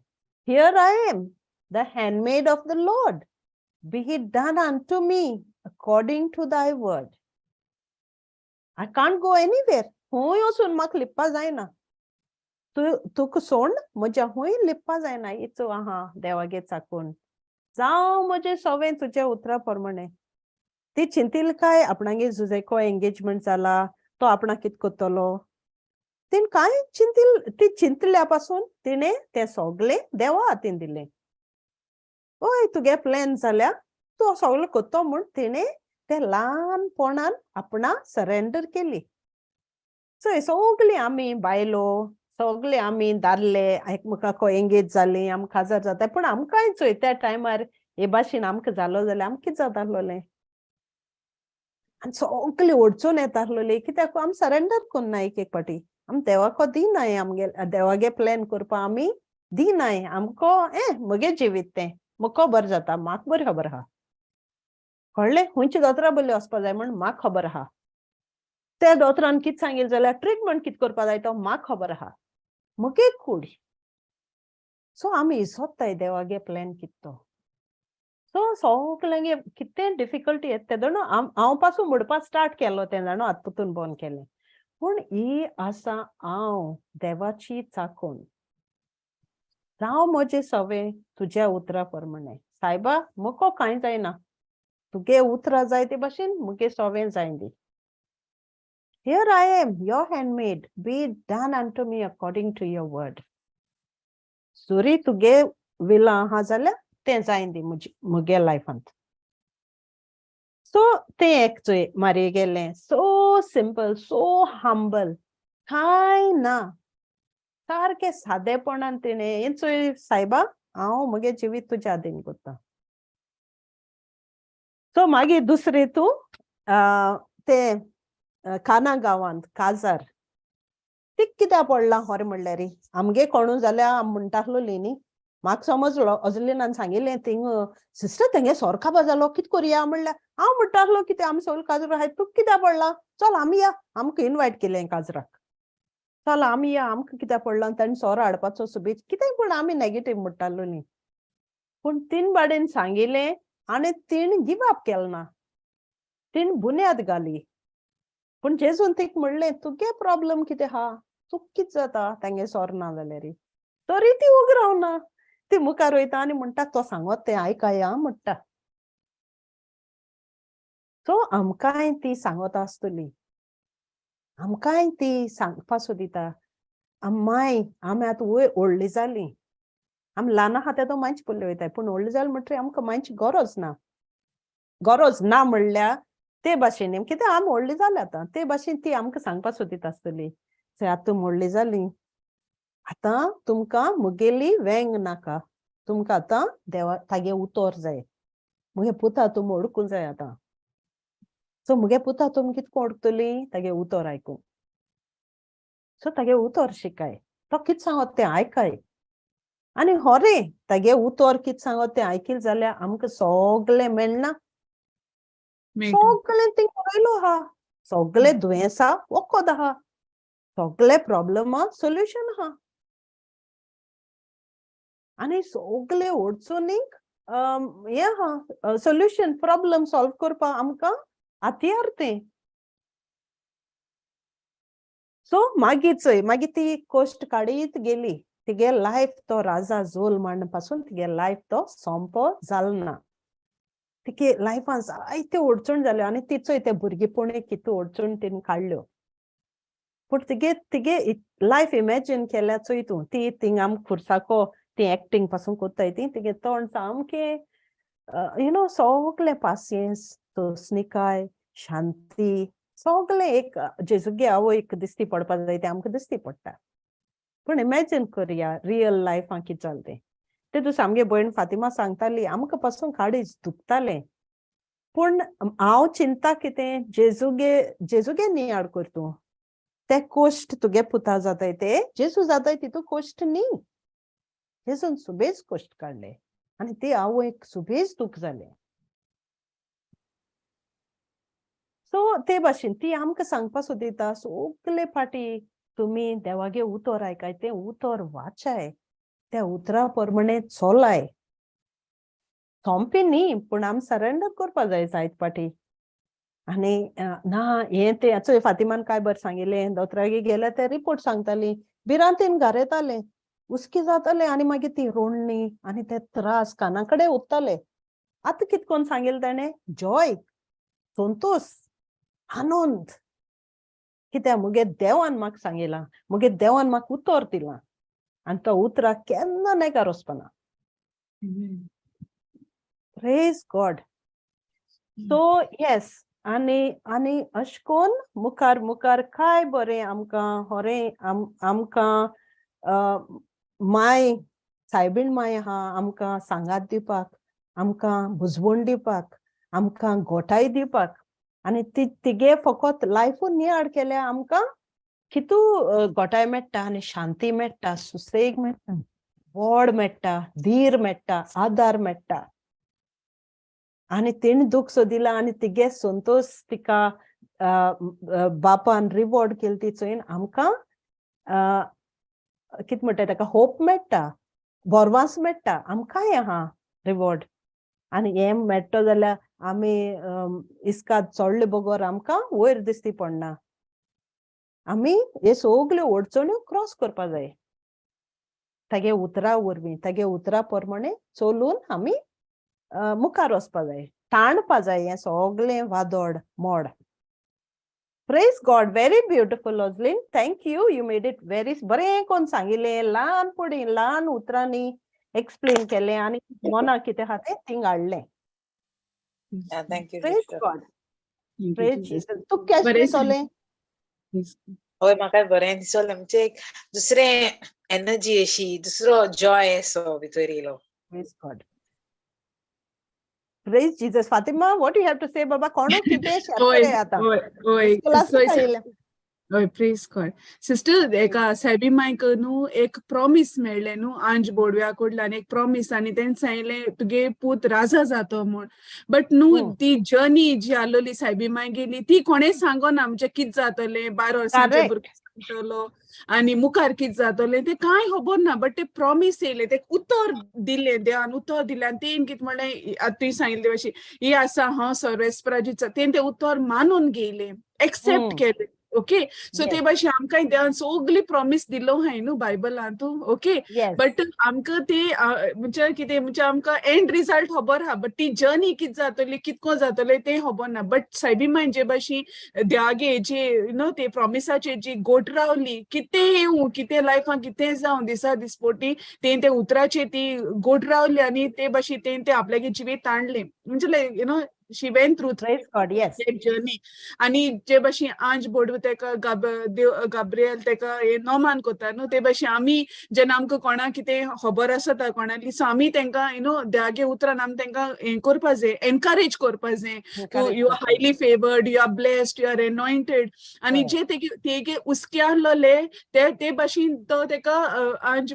Here I am the handmaid of the Lord, be it done unto me according to thy word. I can't go anywhere, खूंय वचून म्हाका लिपपा जायना. तुका सोड म्हज्या खूंय लिपपा जायना. इचो आहा देवागे चाकून, जावं म्हजे सवे तुजे उतरा प्रमाणे. ती चिंतिल काय आपणागे जुजेको एंगेजमेंट जाला, तो आपणाक कितें कोत्तलो. तिन काय चिंतिल, ती चिंतल्या पासून तिणें तें सगळें देवा हातीन दिलें. ओय तुगे प्लॅन जाल्या तूं सगळें कोत्तो म्हूण तिणें तें ल्हानपणान आपणा सरेंडर केली. चोय सगळीं आमी बायलो, सगळे आमी दादले एकमेकाको एंगेज जालीं, आमकां काजार जाता. पूण आमकांय चोय त्या टायमार हे भाशेन आमकां जालो जाल्यार आमकां कितें जातालोलें. आनी सगळीं ओडचून येतालोलीं, कित्याक आमी सरेंडर कोन्ना एक पाटी. आमी देवाको दिनाय, आमगे देवागे प्लॅन करपा आमी दिनाय. आमको म्हगे जिवीत तें मुको बरें जाता, म्हाका बरी खबर आहा. कळ्ळें? खुंयची दोतोरा बरी वचपा जाय म्हूण म्हाका खबर आहा. त्या दोतोरान कितें सांगिल्लें जाल्यार ट्रिटमेंट कितें करपा जाय तो म्हाका खबर आहा, मुगे कूड. सो आमी इसोत्ताय देवागे प्लॅन कितें तो. सो सगळ्यांगे कितें डिफिकल्टी येता तें जाणो हांव पासून म्हणपा स्टार्ट केलो तें जाणो आतां बंद केलें. पूण ही आसा हांव देवाची चाकून, जावं म्हजे सवे तुज्या उतरा प्रमाणे. सायबा मुको कांय जायना, तुगे उतरां जाय ते भाशेन मुगे सवें जाय दी. Here I am, your handmaid, be it done unto me according to your word. सुरी तुगे विला आहा जाल्यार तें जाय दी मुगे लायफांत. सो तें एक चोय मारये गेलें. सो सिंपल, सो हंबल, कांय ना, सारकें सादेपणान तिणें हें चोय सायबा हांव म्हगे जिवीत तुज्या हातीन कोत्ता. सो मागीर दुसरें तूं तें काना गांवांत काजार ती कित्याक पडलां खरें म्हणल्यार आमगे कोणू जाल्यार आमी म्हणटालोलीं न्ही म्हाका समजलो ऑझलिनान सांगिल्लें थिंग सिस्टर तेंगे सोर खावपा जालो कितें कोरया म्हणल्यार हांव म्हणटालो कितें आमी सगळे काजराक आहाय तुका कित्याक पडलां चल आमी या आमकां इनवायट केलें काजराक चल आमी या आमकां कित्याक पडलां ताणें सोरो हाडपाचो सुबेज कितेंय पूण आमी नेगेटीव म्हणटालो न्ही पूण तीन बाडेन सांगिल्लें आनी तीन गिव अप केलें ना तीन बुन्याद घाली पूण जेजून तिका म्हणलें तुगे प्रॉब्लेम कितें आहा तुका कितें जाता तेंगे सोर ना जाल्यार तरी ती उग रावना ती मुखार वयता आनी म्हणटा तो सांगोत तें आयकाय आं म्हणटा सो आमकांय ती सांगत आसतली आमकांय ती सांगपा सोदिता माय आमी आतां वयर व्हडलीं जालीं आमी ल्हान आहा तेदो मांच पडले वयताय पूण व्हडलीं जालीं म्हणटरी आमकां मांची गरज ना म्हणल्यार ते भाशेन कित्याक आमी व्हडलीं जालीं आतां ते भाशेन ती आमकां सांगपा सोदीत आसतली आतां तुमी व्हडलीं जालीं आतां तुमकां मुगेली वेंग नाका तुमकां आतां देवा तागे उतोर जाय मुगे पुता तुमी ओडकूंक जाय आतां सो मुगे पुता तुमी कितको ओडकतली तागे उतोर आयकूंक सो तागे उतोर शिकाय तो कितें सांगत तें आयकाय आनी होरे तागे उतोर कितें सांगत तें आयकिल जाल्यार आमकां सोगलें मेळना सोगलें थिंग बरयलो आहा सोगलें दुयेंसां वखद आहा सोगले प्रॉब्लेमा सोल्युशन आहा आनी सोगले अडचणीक हें आहा सोल्युशन प्रॉब्लेम सॉल्व करपा आमकां हातीयार तें सो मागीर ती कोश्ट काडीत गेली तिगे लायफ तो राजा जोल म्हणून पासून तिगे लायफ तो सोंपो जालो ना तिगे लायफान जायत्यो अडचण जाल्यो आनी तिचोय ते भुरगेपणीक कितू अडचण तिणें काडल्यो पूण तिगे लायफ इमॅजीन केल्या चोय तूं ती थिंग आमकां खुर्साको ती एक्टींग पासून कोत्ताय ती तिगे तोंड सामकें सोगलें पासियन्स तोसनिकाय शांती सोगलें एक जेजुगे आवयक दिसती पडपा जाय तें आमकां दिसती पडटा पूण इमॅजीन करया रियल लायफान कितें जालें तें सामगे भयण फातिमा सांगताली आमकां पासून काडीच दुखतालें पूण हांव चिंता कितें जेजुगे नियाड कर तूं ते कोश्ट तुगे पुता जाताय ते जेजू जाताय तितू कोश्ट न्ही जेजून सुबेज कोश्ट काडले आनी ती आवयक सुबेज दूख जालें सो ते भाशेन ती आमकां सांगपा सोदिता सगले फाटी तुमी देवागे उतोर आयकाय तें उतोर वाचाय त्या उतरा प्रमाणे चोलाय सोंपी न्ही पूण आमी सरेंडर करपा जाय जायत फाटी आनी ना हें तें चोय फातिमान काय बरें सांगिल्लें दोतोरागे गेल्यार ते रिपोर्ट सांगताली भिरांतीन घार येतालें उस्की जातालें आनी मागीर ती रोडणी आनी ते त्रास काना कडेन उत्ताले आतां कितें कोन्न सांगिल्लें ताणें जॉय संतोष आनंद कित्याक मुगे देवान म्हाका सांगिलां मुगे देवान म्हाका उतोर दिलां आनी तो उतरां केन्ना नेगार वचपाना प्रेज गॉड सो येस आनी अशें कोन्न मुखार काय बरें आमकां होरें आमकां माय सायबीण माय आहा आमकां सांगात दिवपाक आमकां बुजवण दिवपाक आमकां गोठाय दिवपाक आनी तिगे फकत लायफून नियाड केल्यार आमकां कितू गोठाय मेळटा आनी शांती मेळटा सुसेग मेळटा व्हड मेळटा धीर मेळटा आदार मेळटा आनी तेणी दूख सोदिला आनी तिगे संतोष तिका बापान रिवॉर्ड केली ती चोयन आमकां कितें म्हणटा ताका होप मेळटा बोरवांस मेळटा आमकांय आहा रिवॉर्ड आनी हें मेळटा जाल्यार आमी इस्कात चोडले बगोर आमकां वयर दिसती पडना आमी हे सगल्यो अडचण्यो क्रॉस करपा जाय तागे उतरा वरवीं तागे उतरा प्रमाणे चलून आमी मुखार वचपा जाय ताणपा जाय हें सगलें वादोड मोड praise God very beautiful Ozlin thank you you made it very बरें कोन्न सांगिल्लें ल्हान उतरांनी एक्सप्लेन केलें आनी मना कितें आहा तें थिंग हाडलें thank you praise God praise Jesus तुका केशें दिसोलें हय म्हाका बरें दिसोलें म्हणजे एक दुसरें एनर्जी अशी दुसरो जॉय असो भितर येयलो praise God praise Jesus Fatima what you have to say बाबा कोणू कितें शेअर करे आतां हय प्रेज गॉड सिस्टर एका सायबी मायक न्हू एक प्रॉमिस मेळ्ळें न्हू आंज बोडव्या कडल्यान एक प्रॉमिस आनी तेंच सांगलें तुगे पूत राजा जातो म्हूण बट न्हू ती जर्नी जी आसलोली सायबी माय गेली ती कोणें सांगोना म्हणजे कितें जातलें 12 वर्सांचे Correct. भुरगें सांगतलो आनी मुखार कितें जातलें तें कांय खबर ना बट तें प्रॉमिस येयलें तें उतर दिलें देवान उतर दिलें आनी तें कितें म्हणलें आतां तुवें सांगिल्लें अशें ही आसा हांव सर्वेस्पराजीच तें उतर मानून घेयलें एक्सेप्ट केलें ओके सो ते भाशेन आमकां देवान सगली प्रॉमिस दिलो हाय न्हू बायबलांत ओके Yes. बट आमकां ते म्हणजे कितें म्हणजे आमकां एंड रिजल्ट खबर आहा बट ती जर्नी कितें जातली कितको जातलें तें खबर ना बट सायबी माय जे भाशेन देवागे जे नो ते प्रॉमिसाचेर जी गोट रावली कितें येवं कितें लायफान कितें जावं दिसा दिसपोटी ते उतराचेर ती गोट रावली आनी ते भाशेन ते आपल्यागे जिवीत ताणलें म्हणजे like you know she went through Praise God. Yes. Journey आनी जे भाशेन आंज बोडव तेका गाब्रिएल तेका नोमान कोता न्हू ते भाशेन आमी जेन्ना आमकां कोणाक कितें खबर आसता कोणाली सो आमी तेंकां यू नो देवागे उतरान आमी तेंकां हें करपा जाय एनकरेज करपा जाय तूं you are highly favoured you are blessed you are anointed आनी जे तेगे उस्के आसलोले ते भाशेन तो तेका आंज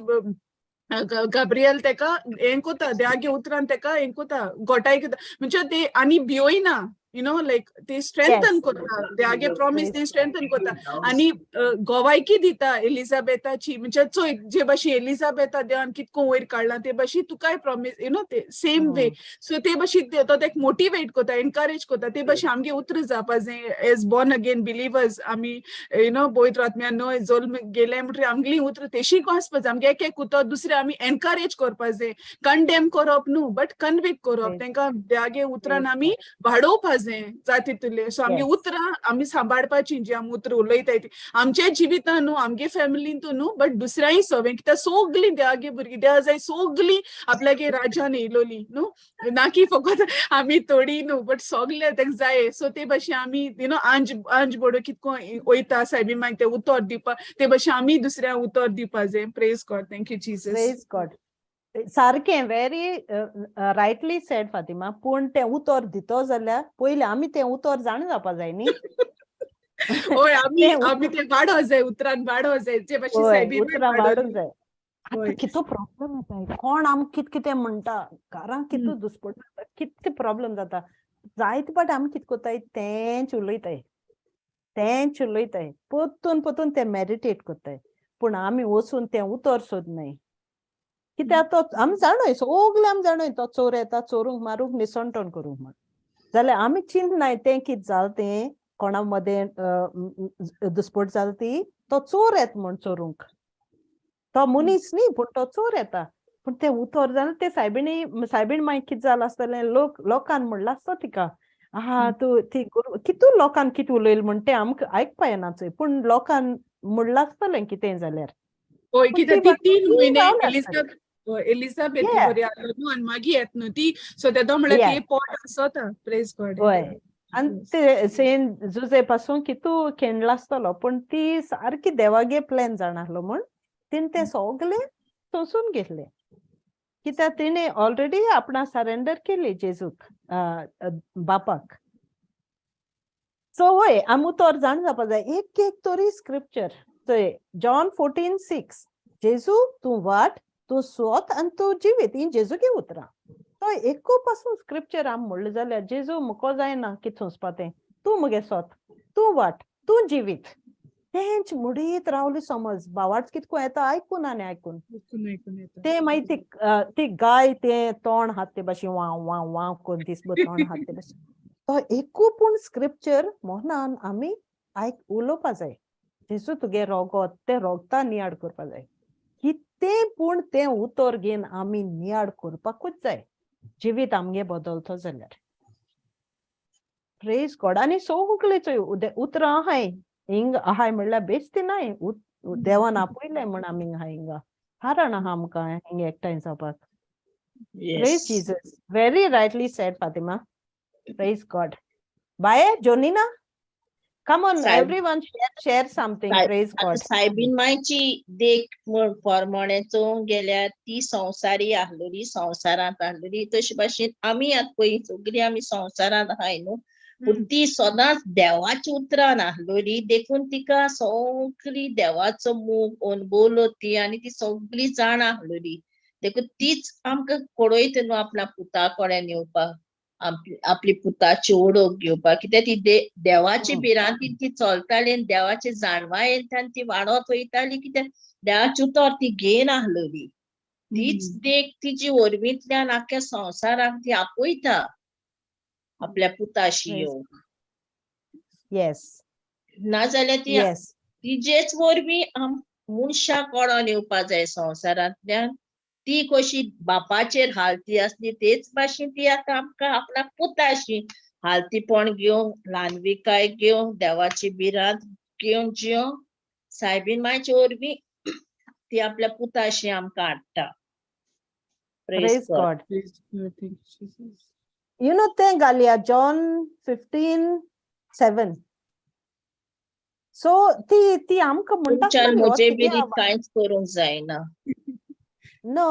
गाब्रिएल तेका हें कोता देवागे उतरान तेका हें कोता गोटाय कोता म्हणजे ते आनी भियोयना यू नो लायक ते स्ट्रेंथन कोता देवागे प्रॉमिस ते स्ट्रेंथन कोता आनी गोवायकी दिता एलिझाबेथाची म्हणजे चोय जे भाशेन एलिझाबेथा देवान कितको वयर काडला ते भाशेन तुकाय प्रॉमिस यू नो ते सेम वे सो ते भाशेन तो तेका मोटिवेट कोता एनकरेज कोता ते भाशेन आमगे उतर जावपा जाय एज बॉर्न अगेन बिलिवर्स आमी यू नो पवित्र आत्म्यान नो जोल्म गेले म्हणटरी आमगेली उतर तेशीक वाचपा जाय आमगे एक उतर दुसरे आमी एनकरेज करपा जाय कंडेम करप न्हू बट कन्विक्ट करप तेंकां देवागे उतरान आमी वाडोवपा जाय जाय तितुले सो आमगे उतरां आमी सांबाळपाची जी आमी उतर उलयताय ती आमचे जिवितान न्हू आमगे फॅमिलींतू न्हू बट दुसऱ्याय सवें कित्याक सगलीं देवागे भुरगीं देवा जाय सगलीं आपल्यागे राज्यान येयलोलीं न्हू ना की फकत आमी थोडी न्हू बट सगले तेका जाय सो ते भाशेन आमी यू नो आंज बोडो कितको वयता सायबी मागीर ते उतर दिवपा ते भाशेन आमी दुसऱ्यांक उतर दिवपा जाय praise God thank you Jesus Praise God. सारकें व्हेरी रायटली सेड फातिमा पूण तें उतर दितो जाल्यार पयलीं आमी तें उतर जाण जावपा जाय न्ही होय आमी ते वाडो जाय उतरान वाडो जाय जे भाशेन सायबी उतरां वाडूंक जाय होय. आतां कितलो प्रॉब्लेम येता कोण आमकां कितें कितें म्हणटा घरांक कितलो दुस्पट जाता कितके प्रॉब्लेम जाता जायते पाट आमी कितें कोत्ताय तेंच उलयताय पोत्तून ते मेडिटेट कोत्ताय पूण आमी वचून तें उतर सोदनाय कित्याक तो आमी जाणोय सगले आमी जाणोय तो चोर येता चोरूंक मारूंक निसंटोन करूंक म्हण जाल्यार आमी चिंतनाय तें कितें जालें तें कोणा मदें दुस्पट जाली ती तो चोर येता म्हण चोरूंक तो मनीस न्ही पूण तो चोर येता पूण तें उतर जालें ते सायबीण मागीर कितें जालें आसतलें लोकान म्हणलां आसता तिका आहा तूं ती कितू लोकान कितें उलयलें म्हण तें आमकां आयकपा येना चोय पूण लोकान म्हणलां आसतलें कितें जाल्यार होय कित्याक ती 3 म्हयने रावल्या एलिझाबेथ Yeah. बरी आहलो न्हू आनी मागीर येत न्हू ती सो तेदो म्हळ्यार Yeah. ती पोट आसता प्रेज गॉड होय आनी ते सेंट जुजे पासून कितू खेळला आसतलो पूण ती सारकी देवागे प्लॅन जाणालो म्हण तिने ते सगळे सोंसून घेतले कित्याक तिणे ऑलरेडी आपणा सरेंडर केली जेजूक बापाक सो होय आमी उतर जाण जावपा जाय एक तरी स्क्रिप्चर चोय जॉन 14:6 जेजू तूं वाट तूं स्वत आनी तूं जिवीत ही जेजूगे उतरां तो एको पासून स्क्रिप्चर आमी म्हणलें जाल्यार जेजू मुको जायना कितें सोंसपा तें तूं मुगे स्वत तूं वाट तूं जिवीत तेंच मुडीत रावली समज बावाच कितको येता आयकून आनी आयकून ते मागीर ती गाय ते तोंड हात ते भाशेन वाव वाव वाव कोण दिसभर तोंड हात ते भाशेन तो एकू पूण स्क्रिप्चर मोहनान आमी उलोवपा जाय जेजू तुगे रोगोत ते रोगता नियाड करपा जाय कितें पूण तें उतर घेवन आमी नियाड करपाकूच जाय जिवीत आमगे बदलतो जाल्यार प्रेज गॉड आनी सगळे चोय उतरां आहाय हिंग आहाय म्हणल्यार बेश्टी नाय देवान आपयलें म्हण आमी आहाय हिंगा कारण आहा आमकां हिंगा एकठांय जावपाक praise Jesus very rightly said Fatima praise God bye Jonina come on everyone share something praise God सायबीन मायची देख पोरमोणे चोवंक गेल्यार ती संवसारी आहलोली संवसारांत आहलोली तशे भाशेन आमी आतां पळय सगळीं आमी संवसारांत आहाय न्हू पूण ती सदांच देवाची उतरां नाहलोली देखून तिका सगळी देवाचो मोग अनुभवलो ती आनी ती सगळी जाण आसलोली देखून तीच आमकां पळयता न्हू आपल्या पुता कडेन येवपाक आपली पुताची ओळख घेवपाक कित्याक ती देवाची भिरांतीन ती चलताली आनी देवाची जाणवा येतान ती वाडत वयताली कित्याक देवाची उतर ती घेयन आसलोली तीच देख तिची वरवींतल्यान आख्या संवसाराक ती आपयता आपल्या पुताशी येवंक येस नाजाल्यार ती येस तिजेच वरवीं मनशाक कळोन येवपा जाय संवसारांतल्यान ती कशी बापाचेर हालती आसली तेच भाशेन ती आतां आमकां आपल्या पुताशी हालतीपण घेवंक ल्हानविकाय घेवंक देवाची भिरांत घेवन जिवंक सायबीन मायच्या वरवीं ती आपल्या पुताशी आमकां हाडटा Praise God. Praise God. Thank you, Jesus. You know, ते घालया John 15:7. So ती आमकां म्हणटा तुमच्यान आसतली, म्हजे कितें बिरीत कांयच करूंक जायना No,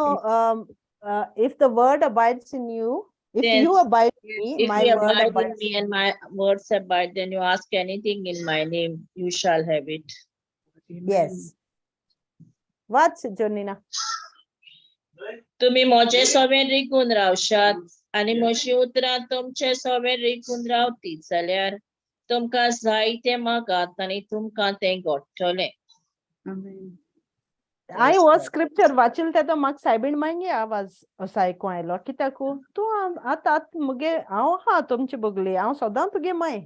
if the word abides in you, if Yes. you abide in me, If my you word abide in abides. me and my words abide, then you ask anything in my name, you shall have it. Yes. What's Jonina? तुम्ही म्हजे सोबेन रिकून रावशात आनी म्हजी उतरां तुमचे सोबेन रिकून रावतीत जाल्यार तुमकां जाय तें मागात आनी तुमकां तें घडटलें. Amen. I was scripture वाचिल तेदो म्हाका सायबीण मांगे आवाज असो आयकूं आयलो कित्याक तूं आतां मुगे हांव आहा तुमची बगली हांव सदां तुगे माय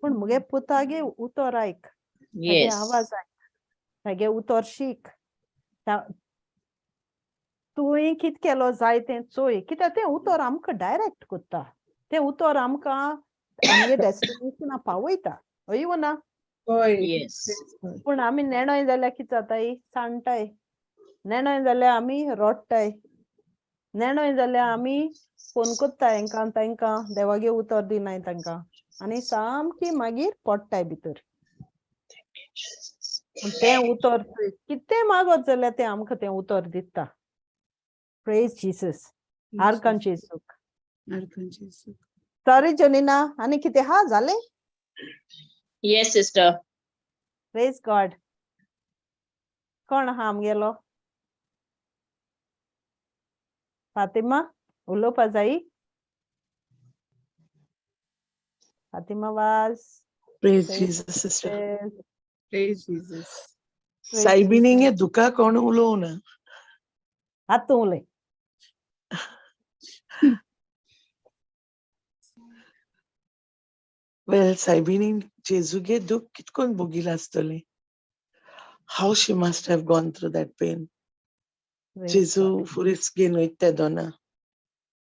पूण मुगे पुतागे उतर आयक तेगे Yes. आवाज आयक तेगे उतर शीक तुवें कित केलो जाय तें चोय कित्याक तें उतर आमकां डायरेक्ट कोत्ता तें उतर आमकां आमगे डेस्टिनेशना पावयता अय ना Boy. Yes. Praise God. पूण आमी नेणोय जाल्यार कितें जाताय सांडटाय नेणोय जाल्यार आमी रोडटाय नेणोय जाल्यार आमी फोन कोत्ताय हांकां तांकां देवागे उतर दिनाय तांकां आनी सामकी मागीर पडटाय भितर पूण तें उतर कितें मागत जाल्यार तें आमकां तें उतर दिता प्रेज जीसस आर्कान जेसूक Arkan Jesus. सॉरी जोनिना आनी कितें हा जालें Yes, sister. प्रेज गॉड कोण आहा आमगेलो फातिमा उलोवपा जायी फातिमा वाज Praise Praise Jesus, sister. Praise Jesus. Saibininge duka kono ulona. हातूं उलय Well, Saibining Jesuge duk kitkon bugila astole. How she must have gone through that pain. Praise Jesu God. furis genoite dona.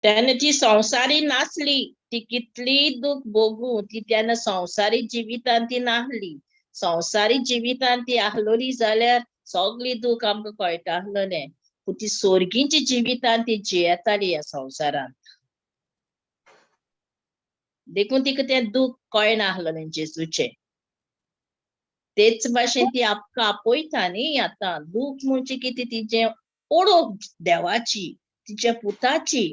त्याने ती संसारी नासली ती कितली दुःख भोगू ती त्यानं संसारी जिवितान ती नाहली संसारी जिवितान ती आहलोली जाल्यार सगळी दूख आमकां कळटा आहलोलें पूण ती सोर्गींची जिवितान ती जियेताली ह्या संवसारांत देखून तिका तें दूख कळना आहलोलें जेजूचें तेच भाशेन ती आमकां आपयता न्ही आतां दूख म्हणजे कितें तिचें ओळख देवाची तिच्या पुताची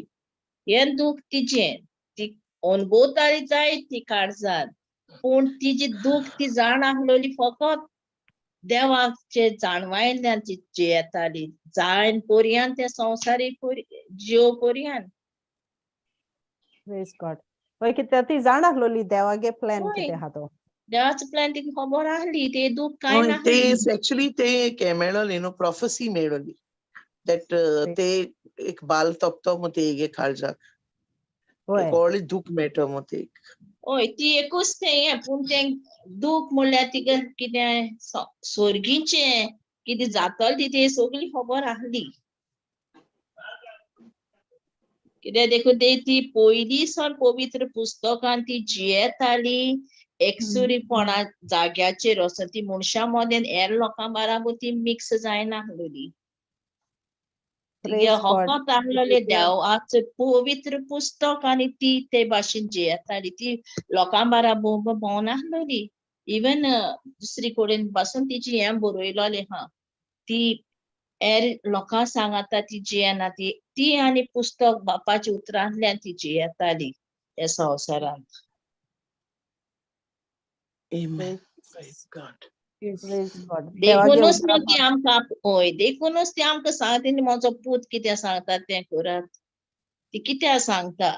हें दूख तिचें ती अनुभवताली जाय ती काळजांत पूण तिजी दूख ती जाण आसलोली फकत देवाचे जाणवायल्यान ती जियेताली जायन पर्यंत त्या संवसारी जियो पर्यंत प्रेज गॉड पळय कित्याक ती जाण आसलोली देवागे प्लॅन होय. कितें आहा तो देवाचो प्लॅन तिका खबर आसली ते दूख काय No, नासली actually te मेळोली नो prophecy मेळोली that te एक बाल तपतो मते एक खालजाक होय कोळी दूख मेळटो मते हय ती एकूच तें हें पूण तें दूख म्हणल्यार तिका कितें सोर्गीचें कितें जातलें ती तें सगळी खबर आसली कित्याक देखून ती पयलीं सावन पवित्र पुस्तकांत ती जियेताली एकसुरीपणा जाग्याचेर वचून ती मनशां मदें हेर लोकां बाराबर ती मिक्स जायनासलोली तिगे Praise God. हकत आसलोले देवाचें पवित्र पुस्तक आनी ती ते भाशेन जियेताली ती लोकां बाराबर भोंवनासलोली इवन दुसरी कडेन पासून तिची हें बरयलोलें आहा ती हेर लोकां सांगता ती जियेना ती आनी पुस्तक बापाच्या उतरांतल्यान ती जियेताली ह्या संवसारांत Amen. Praise God. Praise God. देखूनच न्हू ती आमकां हय देखूनच ती आमकां सांगता तेणी म्हजो पूत कितें सांगता तें करात. ती कित्याक सांगता?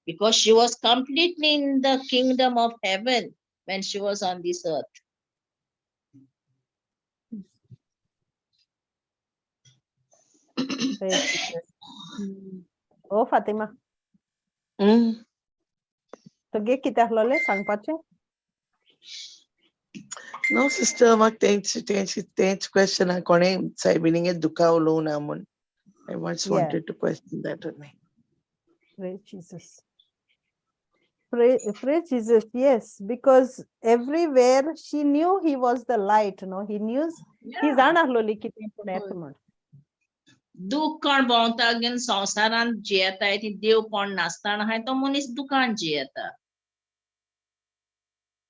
Because she was completely in the kingdom of heaven when she was on this earth. Praise Jesus. ओ फातिमा तुगे कितें आसलोलें सांगपाचें? No, sister, म्हाका तेंच question हा कोणें सायबिणींगे दुखावलो ना म्हूण. I once wanted to question that only. Praise Jesus. Praise Jesus, yes, because everywhere she knew he was the light, no? He knew, he जाणारलोली कितें पूण येता म्हूण. दूख कोण भोंवता घेवन संवसारान जियेताय ती देव कोण नासतना हाय तो मनीस दुखान जियेता.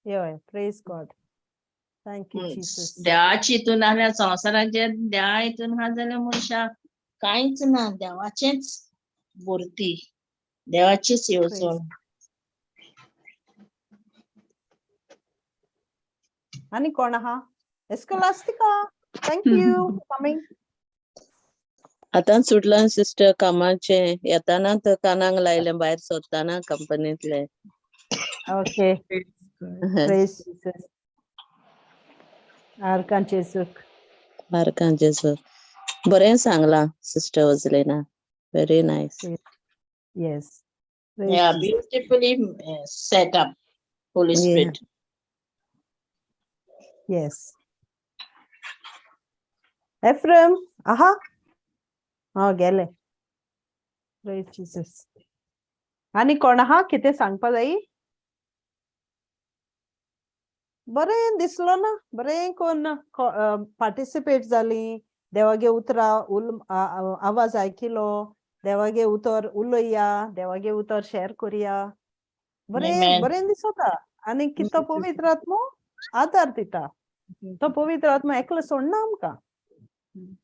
Yeah, praise God. Thank you, Jesus. देवाची हितून नाल्यार संवसारान जे देवा हितून हा जाल्यार मनशाक कांयच ना, देवाचेंच भरती, देवाचीच येवजण. आणि कोण आहा? Escolastica, thank you for coming. आतां सुटला सिस्टर कामाचे येताना तर कानांक लायलें भायर सोदताना कंपनींतले. Okay. Praise Jesus. आर्कांचेसूक. मार्कांचेसूक. बरें सांगलां sister ओझलेना. Very nice. Yes. Praise Yeah, Jesus. beautifully set up, Holy Spirit. Yes. Ephraim, aha. Oh, गेले. Praise Jesus. आणि कोण आहा कितें सांगपा जायी? बरें दिसलो ना, बरें कोण पार्टिसिपेट जाली, देवागे उतरां आवाज आयकिलो, देवागे उतर उलोया, देवागे उतर शेअर करुया. बरें दिसता. आनी कितो पवित्र आत्मो आदार दिता. तो पवित्र आत्मा एकलो सोडना आमकां.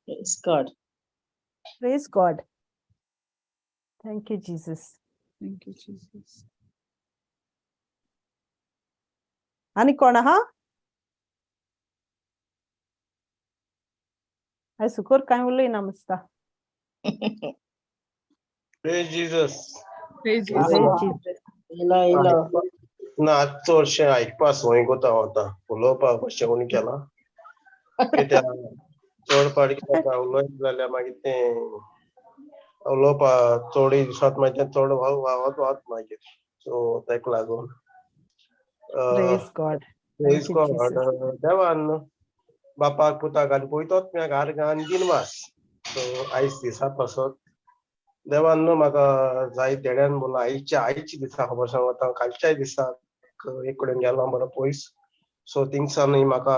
Praise God. Praise God. Thank you, Jesus. Thank you, Jesus. आणि कोण आहा? हाय सुकोर कांय उलयना मस्ता. Praise Jesus. Praise Praise Jesus. Jesus. इलो. ना आजचो अशें आयकपा संवय कोता वता उलोवपाक अशें कोणी केला कित्याक चड पाड कितें जाता उलयत जाल्यार मागीर तें उलोवपाक चोडूय दिसत मागीर तें चड वावत मागीर सो ताका लागून Praise God. Praise Thank you, God Jesus. देवान बापाक पुताक आनी पयतोच घार घान दिनवास सो आयज दिसा पासत देवान न्हू म्हाका जाय तेड्यान बोला आयच्या दिसा खबर सांगता कालच्याय दिसा एक कडेन गेलो बरो पयस सो थिंगसान म्हाका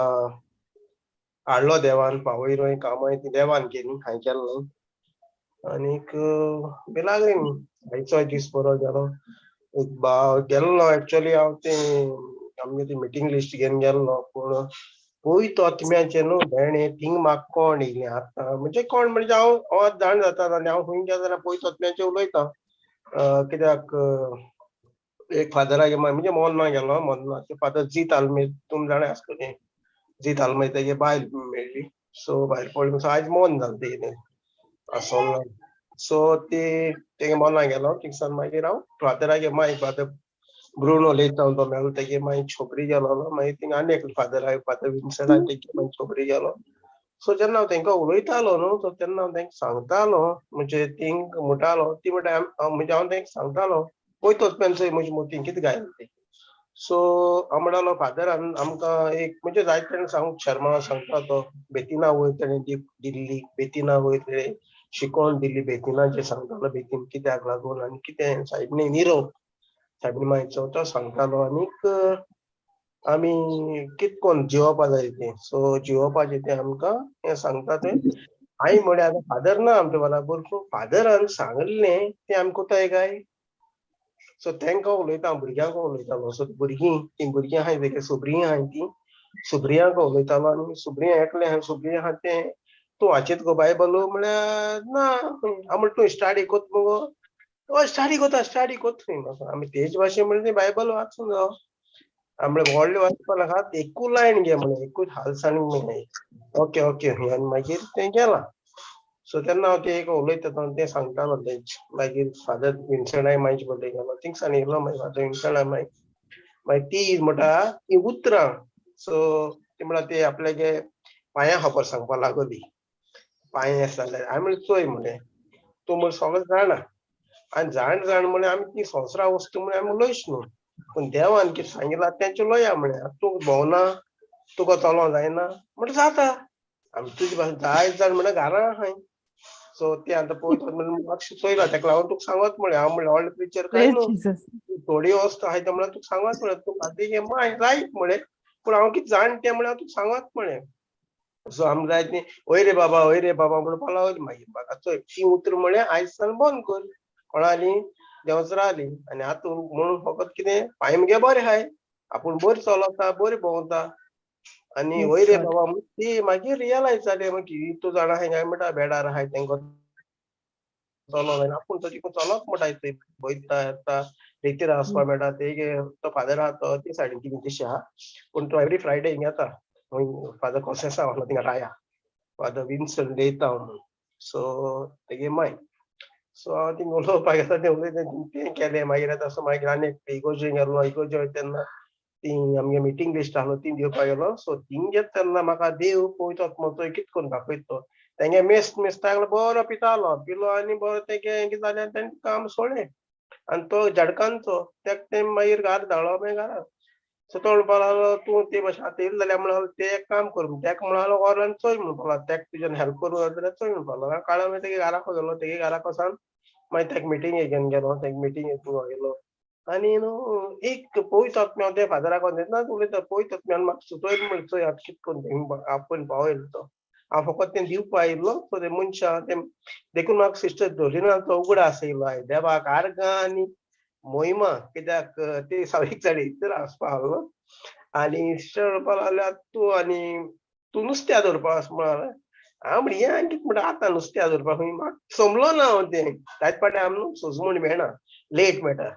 हाडलो देवान पावयलोय कामाय ती देवान केली हांवें केलें न्हू आनीक बिलागली आयचोय दीस बरो गेलो एक गेल्लो एक्चुअली हांव तें आमगे ती मिटींग लिस्ट घेवन गेल्लो पूण पयतो आत्म्याचे न्हू भेणे थिंग म्हाका कोण येयलें आतां म्हणजे कोण म्हणजे हांव जाण जाता आनी हांव खंय गेलो जाल्यार पयतो आत्म्याचे उलयता कित्याक एक फादरागे म्हणजे मोन्ना गेलो मोन्नाचे फादर जीत आल्मेर तुमी जाणा आसतलीं जीत आल्मेर तेगे बायल मेळ्ळी सो भायर पडली सो आयज मोन जालें तेगेलें आसोना सो तेगे मोना गेलो थिंगसान मागीर हांव फादरागे मागीर फादर ब्रुनो उलयता तो मेळ्ळो तेगे मागीर छोकरी गेलो मागीर थिंग आनी एक फादर विन्संट आनी तेगे मागीर छोकरी गेलो सो जेन्ना हांव तेंकां उलयतालो न्हू सो तेन्ना हांव तेंकां सांगतालो म्हणजे थिंग म्हणटालो ती म्हणटा म्हणजे हांव तेंकां सांगतालो पयतोच पेन्सय म्हजी मोती कितें घायल ती सो हांव म्हणटालो फादरान आमकां एक म्हणजे जायते सांग शर्मा सांगता तो बेतिना वयर तेणें दिल्ली बेतिना वयर तेणें शिकोवन दिल्ली बेतिनाचेर सांगतालो बेतीन कित्याक लागून आनी कितें सायबिणी निरो सायबिणी मागीर तो सांगतालो आनीक आमी कितकोन जिवोवपा जाय तें सो जिवोवपाचें तें आमकां हें सांगता तें हांवें म्हळें आतां फादर ना आमच्या बराबर पूण फादरान सांगलें तें आमी कोताय काय सो तेंकां उलयता भुरग्यांक उलयतालो सो भुरगीं तीं भुरगीं आहाय तेगे सुब्रियां आहाय तीं सुब्रियांक उलयतालो आनी सुब्रियां एकलें आहाय सुब्रियां आहा तें तूं वाचीत गो बायबल म्हळ्यार ना हांव म्हणलें तूं स्टडी कोत मुगो हय स्टडी कोता आमी तेज भाशेन म्हणलें बायबल वाचूं जावो आमळे व्हडले वाचपा नाकात एकू लायन घे म्हणे एकूच हालसाण म्हणे ओके ओके आणि मागीर ते गेला सो तेन्ना हांव ते एक उलयता ते सांगतालो ते मागीर फादर विन्संटाय मागीर बड्डे गेलो थिंगसान येयलो मागीर फादर विन्संटाय मागीर ती म्हणटा ती उतरां सो ती म्हणटा ती आपल्यागे पांयां खबर सांगपा लागली पांये आसा जाल्यार हांवें म्हणलें चोय म्हणे तूं म्हण सगळें जाणा आनी जाण म्हणे आमी ती संवसारा वस्तू म्हणे आमी उलोयच न्हू पूण देवान कितें सांगितलां तेंचें लोया म्हणे तूं भोंवना तुका चलों जायना म्हणटा जाता आमी तुजी भाशेन जाय जाण म्हणे घरां आहाय सो ते आतां पळयत म्हाका चोयला तेका लागून तुका सांगत म्हणे हांव म्हणलें व्हडलें प्रिचर काय Praise न्हू Jesus. थोडी वस्त आहाय ते म्हळ्यार तुका सांगत म्हणे तूं खाती घे माय रायट म्हणे पूण हांव कितें जाण तें म्हळ्यार तुका सांगत म्हणे सो आमकां जाय ती वय रे बाबा म्हणून लागली मागीर म्हाका चोय ती उतर म्हणे आयज सावन बंद कर कोणाली देंवचारा आली आनी आतां म्हणून फकत कितें पांय मगे बरें आहाय आपूण बरें चलता बरें भोंवता आनी Yes, वय रे God. बाबा ती मागीर रियलायज जालें मागीर तूं जाणा आहाय काय म्हणटा बेडार आहाय तेंको चलो जायना आपूण तरी चलप म्हणटा थंय वयता येता रितीर वचपा मेळटा ते तो फादर आहा तो ते सायडीन कितें दिशा आहा पूण तो एवरी फ्रायडे हिंगा येता फादर कोसेसा वसलो थिंगा राया फादर विन्सन deyता म्हणून सो तेगे माय सो हांव थिंगा उलोवपाक गेलो ते उलयता तें केलें मागीर आतां असो मागीर आनी इगोर्जे गेलो इगोर्जे तेन्ना ती आमगे मिटींग लिस्ट आहलो ती दिवपाक गेलो सो थिंग येता तेन्ना म्हाका देव पळयता चोय कितें करून दाखयता तो तेंगे मेस्तां बरो पिलो आनी बरो तेगे कितें जालें तेणें काम सोडलें आनी तो झडकांचो तेका ते मागीर घरा धाडलो मागीर घरा सो तो म्हणपा लागलो तूं ते भाशेन आतां येयलो जाल्यार म्हणलो ते एक काम कर तेका म्हणलो व्हरोन चोय म्हणपा लागलो तेका तुज्यान हेल्प करूं जाल्यार चोय म्हणपा लागलो काळो मागीर तेगे घराको गेलो तेगे घराको सावन मागीर तेका मिटिंगेक घेवन गेलो तेका मिटिंगेक गेलो आनी न्हू एक पयस आत्म्या ते फादराक तेन्नाच उलयता पयस आत्म्यान म्हाका सुचोयलें म्हण चोय आतां कितें करून आपूण पावयलो तो हांव फकत तें दिवपा आयिल्लो सो ते मनशा तें देखून म्हाका सिस्टर धोलिनाचो उगडास येयलो आयज देवाक आर्गां आनी मोहिमा कित्याक ते एक जाण इतर आसपा आहलो आनी सिस्टर म्हणपा लागल्या तूं नुस्त्या धरपा वच म्हणलें हांव म्हणलें हें कितें म्हणटा आतां नुस्त्या धरपा खंय म्हाका समलो ना हांव तें जायत पाटी आमी सोजमूण मेळना लेट मेळटा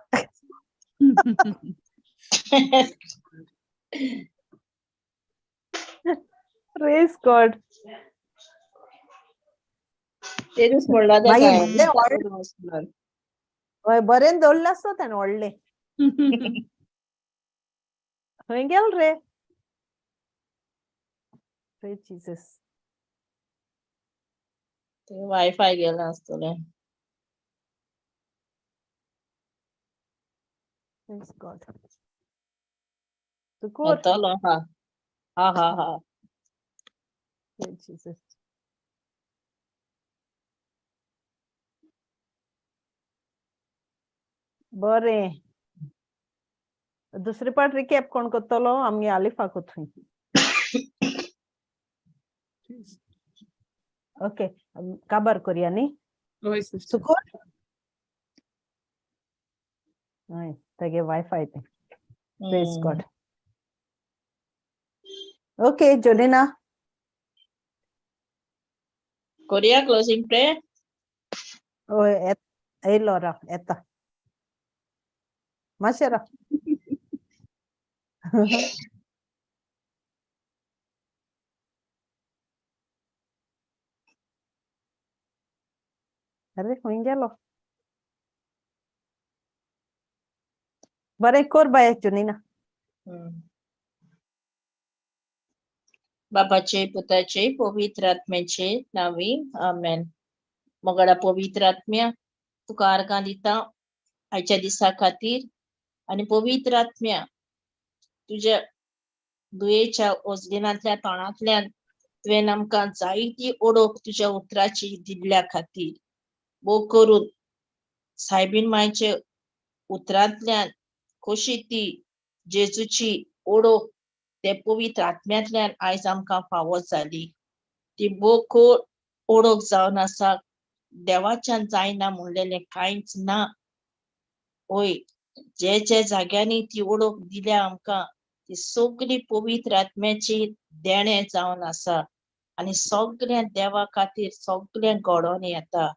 Praise God. तेजूच म्हणला मागीर तेका व्हडलें हय बरें दवरलें आसता तेणें व्हडलें खंय गेल रे Praise Jesus. वायफाय गेला आसतलें Praise God. Sukur. येतलो हा Praise Jesus. बरें दुसरे पाट रिकॅप कोण करतलो आमगे आलिफा कोथूय ओके काबार करया न्ही हय सिस्टर सुकूर हय तेगे वायफाय ते प्रेज गॉड ओके जोडिना कोरिया क्लोजिंग प्रेयर ओय येयलो रा येता मातशें रा अरे खंय गेलो बरें कोर बाय जोडिना बापाचे पुताचे पवित्र आत्म्याचे नावी आमेन मोगडा पवित्र आत्म्या तुका आर्गां दिता आयच्या दिसा खातीर आनी पवित्र आत्म्या तुज्या दुयेच्या ओजलिनांतल्या तोंडांतल्यान तुवें आमकां जायती ओळख तुज्या उतराची दिल्ल्या खातीर भोव करून सायबीन मायचे उतरांतल्यान कशी ती जेजूची ओळख ते पवित्र आत्म्यांतल्यान आयज आमकां फावो जाली ती भोव ओळख जावन आसा देवाच्यान जायना म्हणलेलें कांयच ना ओय जे जाग्यांनी ती ओळख दिल्या आमकां ती सगळी पवित्र आत्म्याची देणे जावन आसा आनी सगळ्या देवा खातीर सगळ्यांक घडोवन येता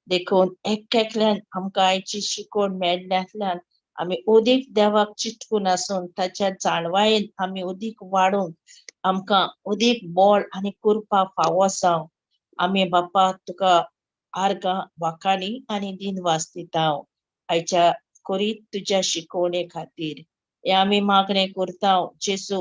देखून एकल्यान आमकां आयची शिकोवण मेळ्ळ्यांतल्यान आम्ही उदीक देवाक चिटकून आसून ताच्या जाणवायेन आम्ही उदीक वाडून आमकां उदीक बोळ आनी कुरपा फावो जावं. आम्ही बापा तुका आर्गां वाखाणी आनी दिनवास दिता. आयच्या कोरीत तुज्या शिकवणे खातीर हे आम्ही मागणे करता जेजू